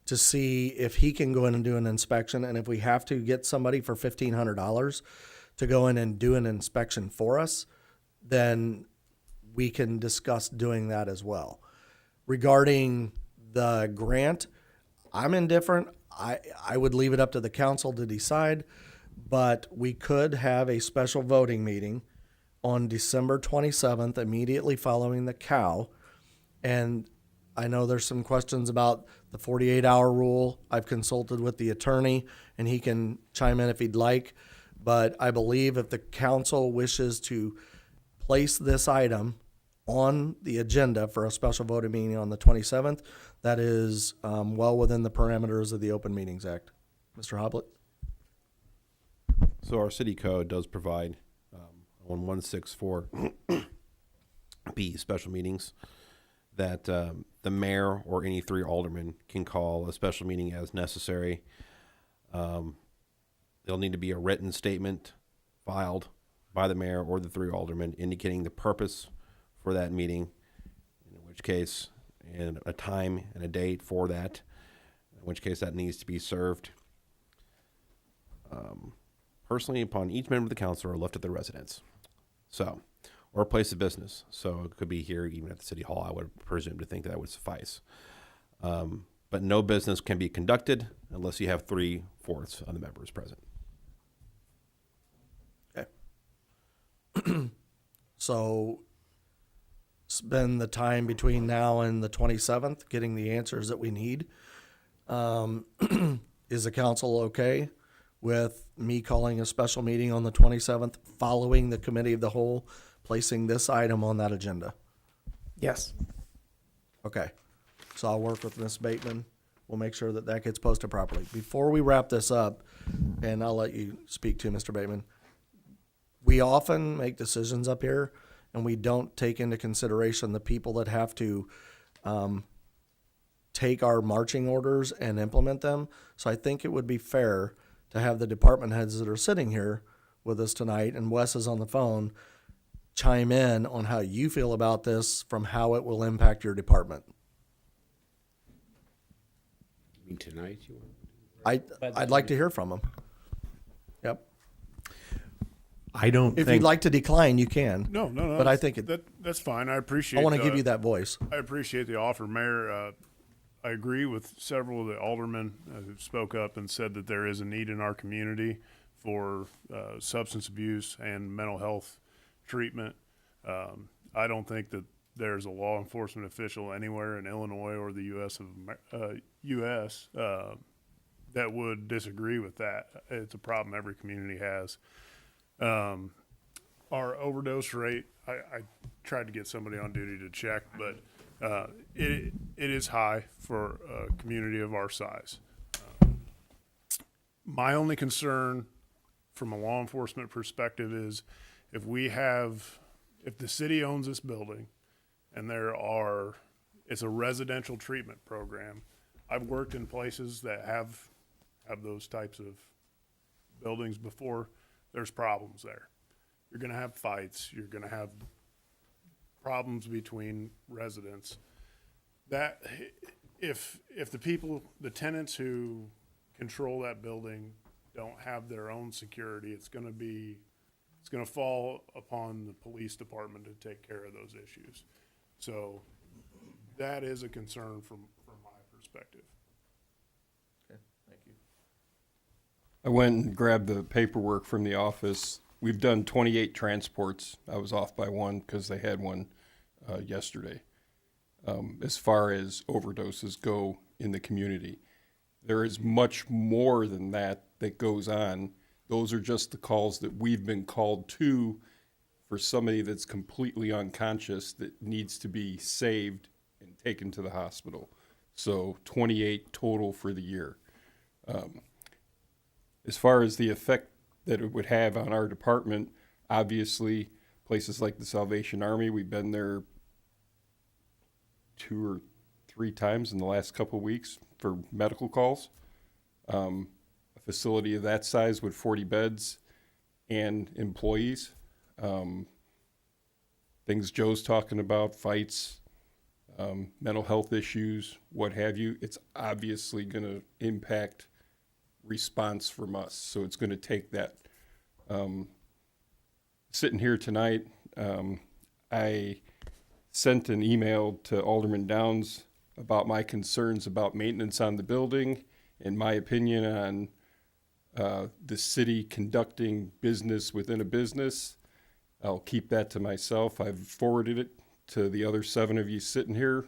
to see if he can go in and do an inspection. And if we have to get somebody for $1,500 to go in and do an inspection for us, then we can discuss doing that as well. Regarding the grant, I'm indifferent. I would leave it up to the council to decide, but we could have a special voting meeting on December 27th, immediately following the cow. And I know there's some questions about the 48-hour rule. I've consulted with the attorney, and he can chime in if he'd like. But I believe if the council wishes to place this item on the agenda for a special voting meeting on the 27th, that is well within the parameters of the Open Meetings Act. Mr. Hoblet? So our city code does provide on 164B special meetings that the mayor or any 3 aldermen can call a special meeting as necessary. There'll need to be a written statement filed by the mayor or the 3 aldermen indicating the purpose for that meeting, in which case, and a time and a date for that, in which case that needs to be served personally upon each member of the council or left at their residence. So, or a place of business. So it could be here, even at the city hall. I would presume to think that would suffice. But no business can be conducted unless you have 3/4 of the members present. Okay. So spend the time between now and the 27th getting the answers that we need. Is the council okay with me calling a special meeting on the 27th following the committee of the whole placing this item on that agenda? Yes. Okay. So I'll work with Ms. Bateman. We'll make sure that that gets posted properly. Before we wrap this up, and I'll let you speak to Mr. Bateman, we often make decisions up here and we don't take into consideration the people that have to take our marching orders and implement them. So I think it would be fair to have the department heads that are sitting here with us tonight, and Wes is on the phone, chime in on how you feel about this from how it will impact your department. You mean tonight you want? I'd like to hear from them. Yep. I don't If think you'd like to decline, you can. No. But I think that's fine. I appreciate. I want to give you that voice. I appreciate the offer, Mayor. I agree with several of the aldermen who spoke up and said that there is a need in our community for substance abuse and mental health treatment. I don't think that there's a law enforcement official anywhere in Illinois or the U.S. That would disagree with that. It's a problem every community has. Our overdose rate, I tried to get somebody on duty to check, but it is high for a community of our size. My only concern from a law enforcement perspective is if the city owns this building and it's a residential treatment program. I've worked in places that have those types of buildings before. There's problems there. You're going to have fights. You're going to have problems between residents. That if the tenants who control that building don't have their own security, it's going to fall upon the police department to take care of those issues. So that is a concern from my perspective. Okay, thank you. I went and grabbed the paperwork from the office. We've done 28 transports. I was off by one because they had one yesterday. As far as overdoses go in the community, there is much more than that goes on. Those are just the calls that we've been called to for somebody that's completely unconscious that needs to be saved and taken to the hospital. So 28 total for the year. As far as the effect that it would have on our department, obviously places like the Salvation Army, we've been there 2 or 3 times in the last couple of weeks for medical calls. A facility of that size with 40 beds and employees. Things Joe's talking about, fights, mental health issues, what have you, it's obviously going to impact response from us. So it's going to take that. Sitting here tonight, I sent an email to Alderman Downs about my concerns about maintenance on the building and my opinion on the city conducting business within a business. I'll keep that to myself. I've forwarded it to the other 7 of you sitting here,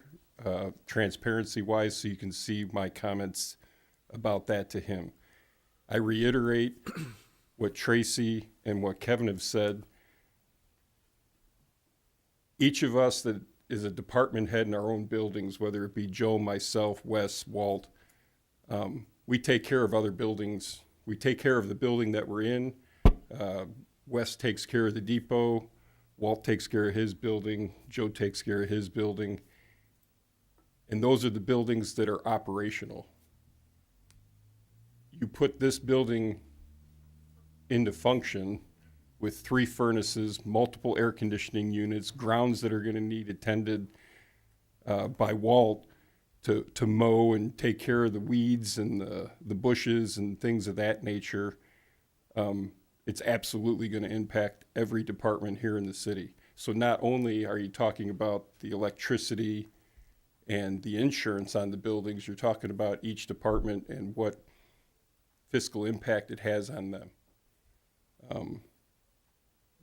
transparency-wise, so you can see my comments about that to him. I reiterate what Tracy and what Kevin have said. Each of us that is a department head in our own buildings, whether it be Joe, myself, Wes, Walt, we take care of other buildings. We take care of the building that we're in. Wes takes care of the depot. Walt takes care of his building. Joe takes care of his building. And those are the buildings that are operational. You put this building into function with 3 furnaces, multiple air conditioning units, grounds that are going to need attended by Walt to mow and take care of the weeds and the bushes and things of that nature. It's absolutely going to impact every department here in the city. So not only are you talking about the electricity and the insurance on the buildings, you're talking about each department and what fiscal impact it has on them.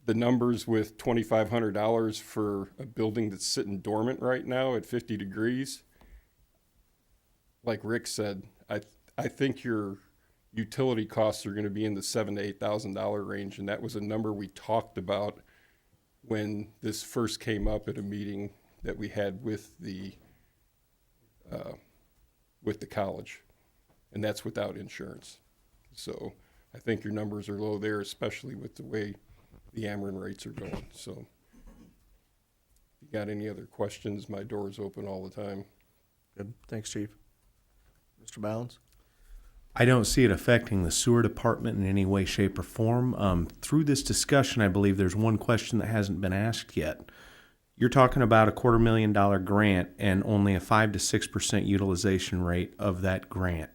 The numbers with $2,500 for a building that's sitting dormant right now at 50 degrees, like Rick said, I think your utility costs are going to be in the $7,000 to $8,000 range, and that was a number we talked about when this first came up at a meeting that we had with the college, and that's without insurance. So I think your numbers are low there, especially with the way the Ameren rates are going. So if you got any other questions, my door is open all the time. Good. Thanks, Chief. Mr. Bounds? I don't see it affecting the sewer department in any way, shape, or form. Through this discussion, I believe there's one question that hasn't been asked yet. You're talking about a $250,000 grant and only a 5 to 6% utilization rate of that grant.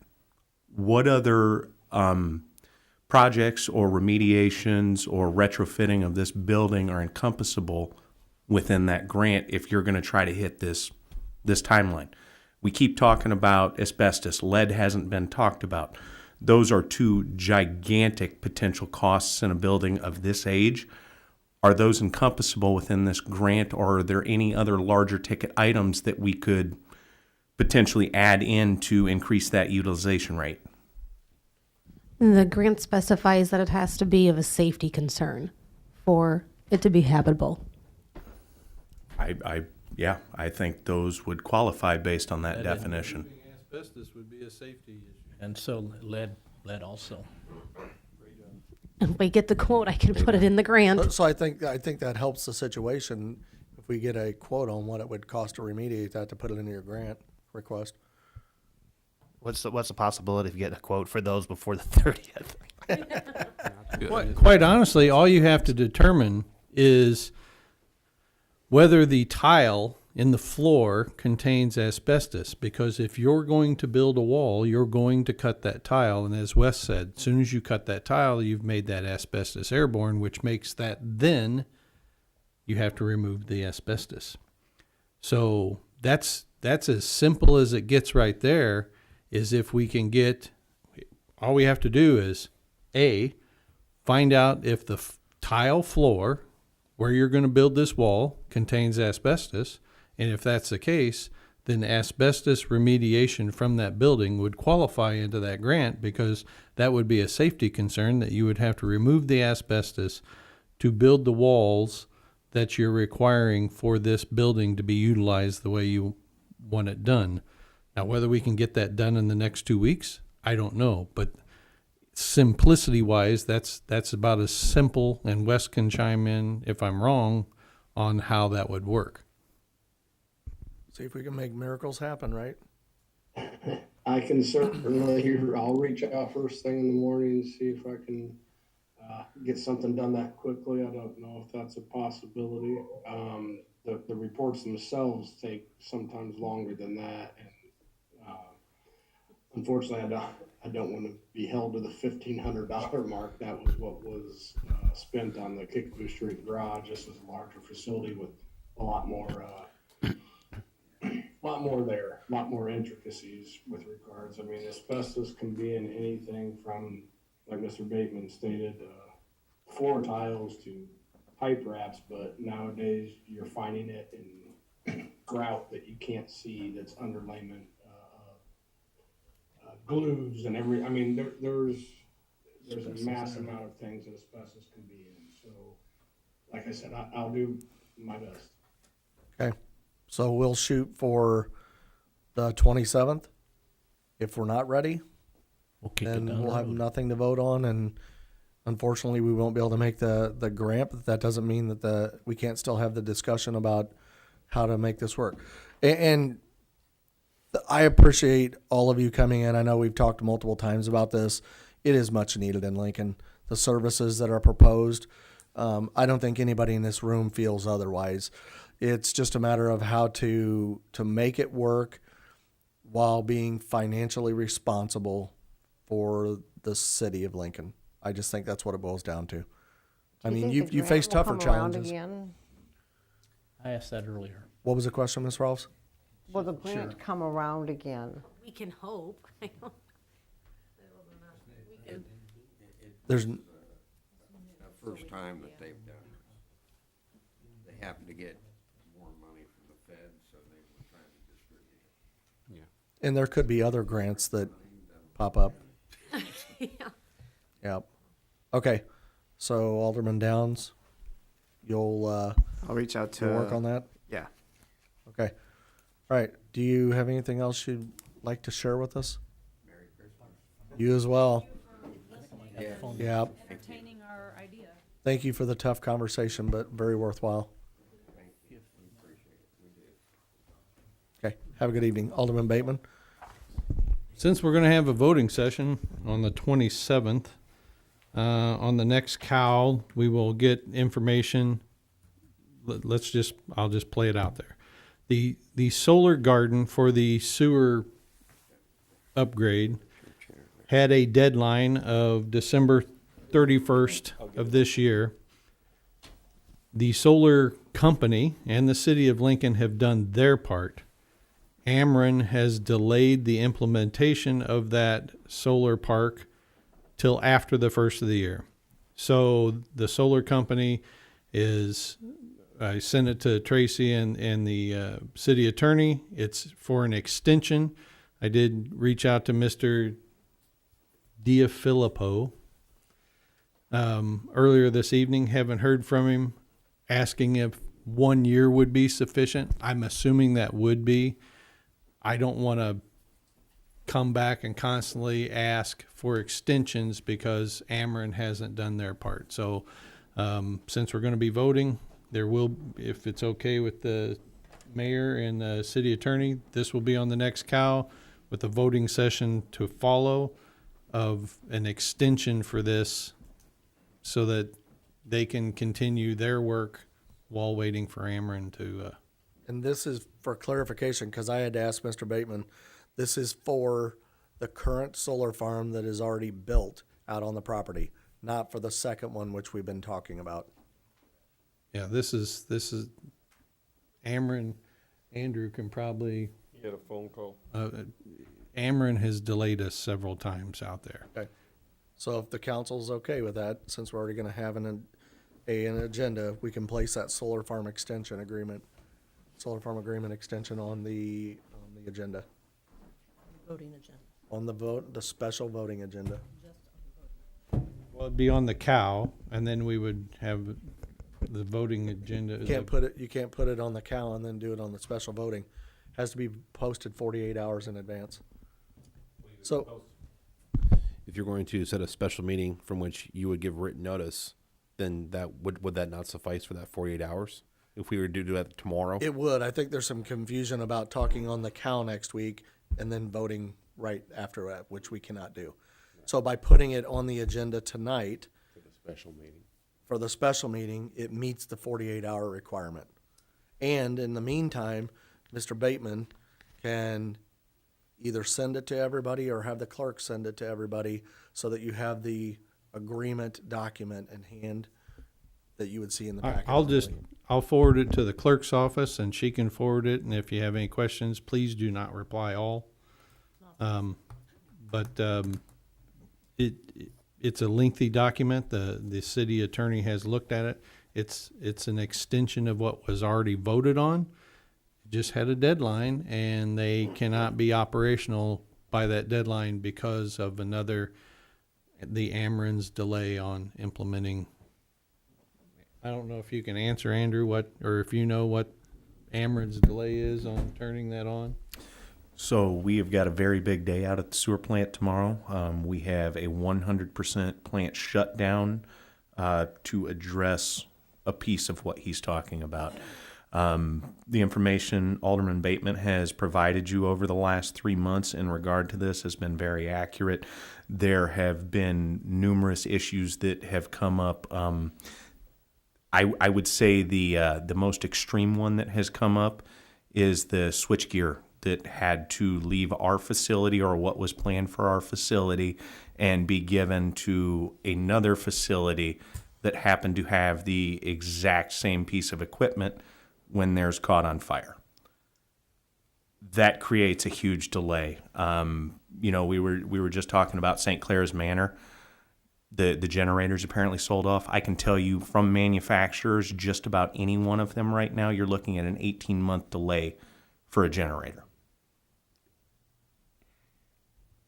What other projects or remediations or retrofitting of this building are encompassable within that grant if you're going to try to hit this timeline? We keep talking about asbestos. Lead hasn't been talked about. Those are 2 gigantic potential costs in a building of this age. Are those encompassable within this grant, or are there any other larger ticket items that we could potentially add in to increase that utilization rate? The grant specifies that it has to be of a safety concern for it to be habitable. I think those would qualify based on that definition. Asbestos would be a safety issue. And so lead also. If we get the quote, I can put it in the grant. So I think that helps the situation if we get a quote on what it would cost to remediate that, to put it into your grant request. What's the possibility of getting a quote for those before the 30th? Quite honestly, all you have to determine is whether the tile in the floor contains asbestos, because if you're going to build a wall, you're going to cut that tile, and as Wes said, as soon as you cut that tile, you've made that asbestos airborne, which makes that then you have to remove the asbestos. So that's as simple as it gets right there. Is if we can get, all we have to do is find out if the tile floor where you're going to build this wall contains asbestos, and if that's the case, then asbestos remediation from that building would qualify into that grant, because that would be a safety concern that you would have to remove the asbestos to build the walls that you're requiring for this building to be utilized the way you want it done. Now, whether we can get that done in the next 2 weeks, I don't know, but simplicity-wise, that's about as simple, and Wes can chime in if I'm wrong on how that would work. See if we can make miracles happen, right? I can certainly, I'll reach out first thing in the morning and see if I can get something done that quickly. I don't know if that's a possibility. The reports themselves take sometimes longer than that. And unfortunately, I don't want to be held to the $1,500 mark. That was what was spent on the Kickapoo Street garage. This is a larger facility with a lot more lot more there, a lot more intricacies with regards. I mean, asbestos can be in anything from, like Mr. Bateman stated, floor tiles to pipe wraps, but nowadays you're finding it in grout that you can't see that's underlayment, glues and I mean, there's a mass amount of things that asbestos can be in. So, like I said, I'll do my best. Okay, so we'll shoot for the 27th. If we're not ready, We'll kick it then down the we'll have road. nothing to vote on, and unfortunately, we won't be able to make the grant, but that doesn't mean that we can't still have the discussion about how to make this work. And I appreciate all of you coming in. I know we've talked multiple times about this. It is much needed in Lincoln. The services that are proposed, I don't think anybody in this room feels otherwise. It's just a matter of how to make it work while being financially responsible for the city of Lincoln. I just think that's what it boils down to. I Do you mean, think the you grant face will tougher come around challenges. again? I asked that earlier. What was the question, Ms. Rolfs? Will the grant come around again? We can hope. I don't- we can- There's The first time that they've done it. They happened to get more money from the Fed, so they were trying to distribute it. and there could be other grants that pop up. Yeah. Yep. Okay. So Alderman Downs, you'll I'll reach out to you'll work on that. Yeah. Okay. All right. Do you have anything else you'd like to share with us? Merry Christmas. You as well. Yeah. Entertaining our idea. Thank you for the tough conversation, but very worthwhile. Okay. Have a good evening, Alderman Bateman. Since we're going to have a voting session on the 27th, on the next cow, we will get information. I'll just play it out there. The solar garden for the sewer upgrade had a deadline of December 31st of this year. The solar company and the city of Lincoln have done their part. Ameren has delayed the implementation of that solar park till after the first of the year. So the solar company I sent it to Tracy and the city attorney. It's for an extension. I did reach out to Mr. Diafilippo earlier this evening. Haven't heard from him, asking if 1 year would be sufficient. I'm assuming that would be. I don't want to come back and constantly ask for extensions because Ameren hasn't done their part. So since we're going to be voting, there will, if it's okay with the mayor and the city attorney, this will be on the next cow with a voting session to follow of an extension for this so that they can continue their work while waiting for Ameren to And this is for clarification, because I had to ask Mr. Bateman, this is for the current solar farm that is already built out on the property, not for the second one, which we've been talking about. yeah, this is Ameren. Andrew can probably, You had a phone call. Ameren has delayed us several times out there. Okay. So if the council's okay with that, since we're already gonna have an agenda, we can place that solar farm extension agreement, solar farm agreement extension on the agenda, Voting agenda. on the special voting agenda. Well, it'd be on the cow, and then we would have the voting agenda. You can't put it on the cow and then do it on the special voting. Has to be posted 48 hours in advance. So, If you're going to set a special meeting from which you would give written notice, then would that not suffice for that 48 hours? If we were to do that tomorrow? it would. I think there's some confusion about talking on the cow next week and then voting right after that, which we cannot do. So by putting it on the agenda tonight For the special meeting. for the special meeting, it meets the 48-hour requirement. And in the meantime, Mr. Bateman can either send it to everybody or have the clerk send it to everybody so that you have the agreement document in hand that you would see in the packet. I'll forward it to the clerk's office and she can forward it. And if you have any questions, please do not reply all. It's a lengthy document. The city attorney has looked at it. It's an extension of what was already voted on. It just had a deadline, and they cannot be operational by that deadline because of the Ameren's delay on implementing. I don't know if you can answer, Andrew, or if you know what Ameren's delay is on turning that on. So we have got a very big day out at the sewer plant tomorrow. We have a 100% plant shutdown to address a piece of what he's talking about. The information Alderman Bateman has provided you over the last 3 months in regard to this has been very accurate. There have been numerous issues that have come up. I would say the most extreme one that has come up is the switchgear that had to leave our facility, or what was planned for our facility, and be given to another facility that happened to have the exact same piece of equipment when theirs caught on fire. That creates a huge delay. We were just talking about St. Clair's Manor. The generators apparently sold off. I can tell you from manufacturers, just about any one of them right now, you're looking at an 18-month delay for a generator.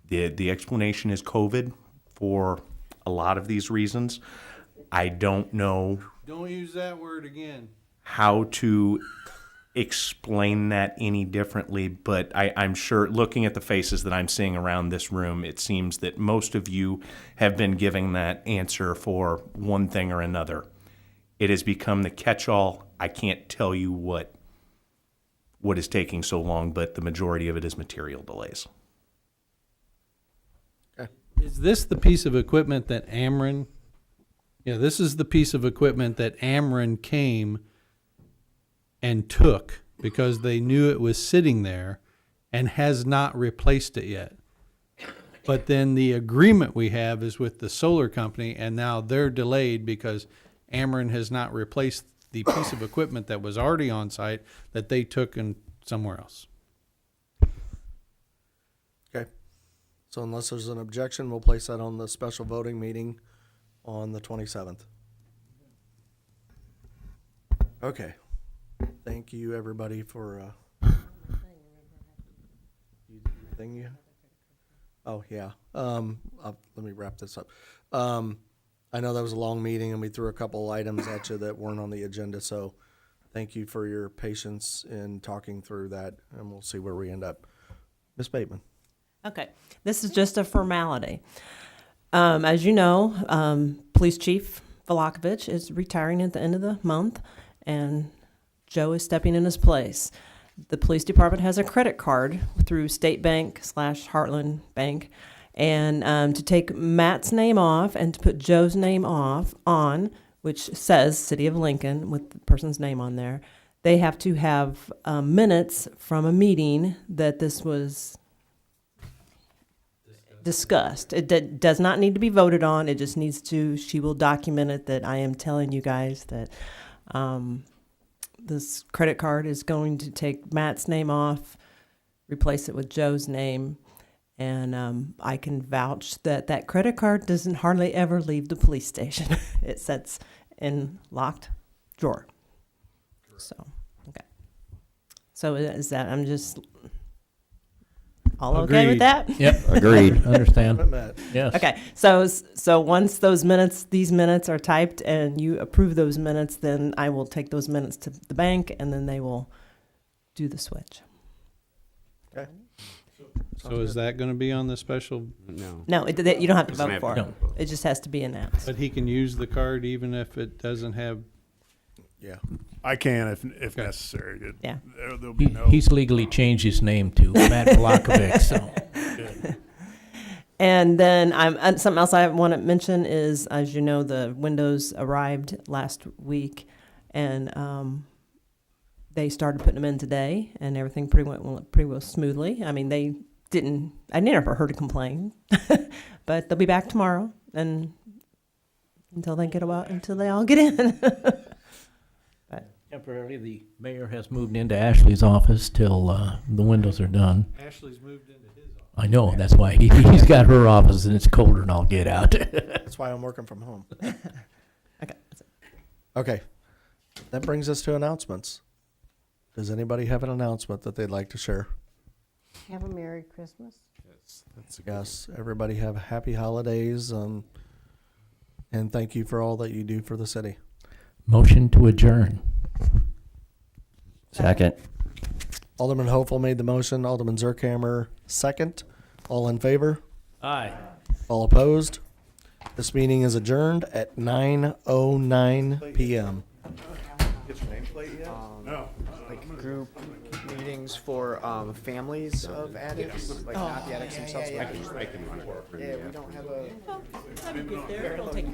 The explanation is COVID for a lot of these reasons. I don't know Don't use that word again. how to explain that any differently, but I'm sure, looking at the faces that I'm seeing around this room, it seems that most of you have been giving that answer for one thing or another. It has become the catch-all. I can't tell you what is taking so long, but the majority of it is material delays. Is this the piece of equipment that Ameren? Yeah, this is the piece of equipment that Ameren came and took because they knew it was sitting there and has not replaced it yet. But then the agreement we have is with the solar company, and now they're delayed because Ameren has not replaced the piece of equipment that was already on site that they took in somewhere else. Okay. So unless there's an objection, we'll place that on the special voting meeting on the 27th. Okay. Thank you, everybody, for thing you. Oh yeah. Let me wrap this up. I know that was a long meeting, and we threw a couple items at you that weren't on the agenda. So, thank you for your patience in talking through that, and we'll see where we end up. Ms. Bateman. Okay, this is just a formality. As you know, Police Chief Velakovich is retiring at the end of the month, and Joe is stepping in his place. The police department has a credit card through State Bank / Heartland Bank, and to take Matt's name off and to put Joe's name on, which says City of Lincoln with the person's name on there, they have to have minutes from a meeting that this was discussed. It does not need to be voted on. It just needs to, she will document it that I am telling you guys that this credit card is going to take Matt's name off, replace it with Joe's name, and I can vouch that that credit card doesn't hardly ever leave the police station. It sits in locked drawer. So, okay. So is that, I'm just all okay with Agreed. that? Yep. Agreed. Understand. Yes. Okay, so once these minutes are typed and you approve those minutes, then I will take those minutes to the bank and then they will do the switch. Okay. So is that going to be on the special? No. No, you don't have to Doesn't vote have for to it. vote. It just has to be announced. But he can use the card even if it doesn't have. Yeah. I can if necessary. Yeah. There'll be no. He's legally changed his name to Matt Velakovich, so. And then something else I want to mention is, as you know, the windows arrived last week, and they started putting them in today, and everything went pretty well smoothly. I mean, I never heard a complaint, but they'll be back tomorrow, and until they all get in. Temporarily, the mayor has moved into Ashley's office till the windows are done. Ashley's moved into his office. I know, that's why he's got her office and it's colder than I'll get out. That's why I'm working from home. Okay, that's it. Okay, that brings us to announcements. Does anybody have an announcement that they'd like to share? Have a Merry Christmas. Yes, everybody have happy holidays, and thank you for all that you do for the city. Motion to adjourn. Second. Alderman Hopeful made the motion, Alderman Zerkammer second. All in favor? Aye. All opposed? This meeting is adjourned at 9:09 p.m. Get your nameplate yet? No. Like group meetings for families of addicts, like not the addicts themselves. Yeah, we don't have a. That'd be good there. It'll take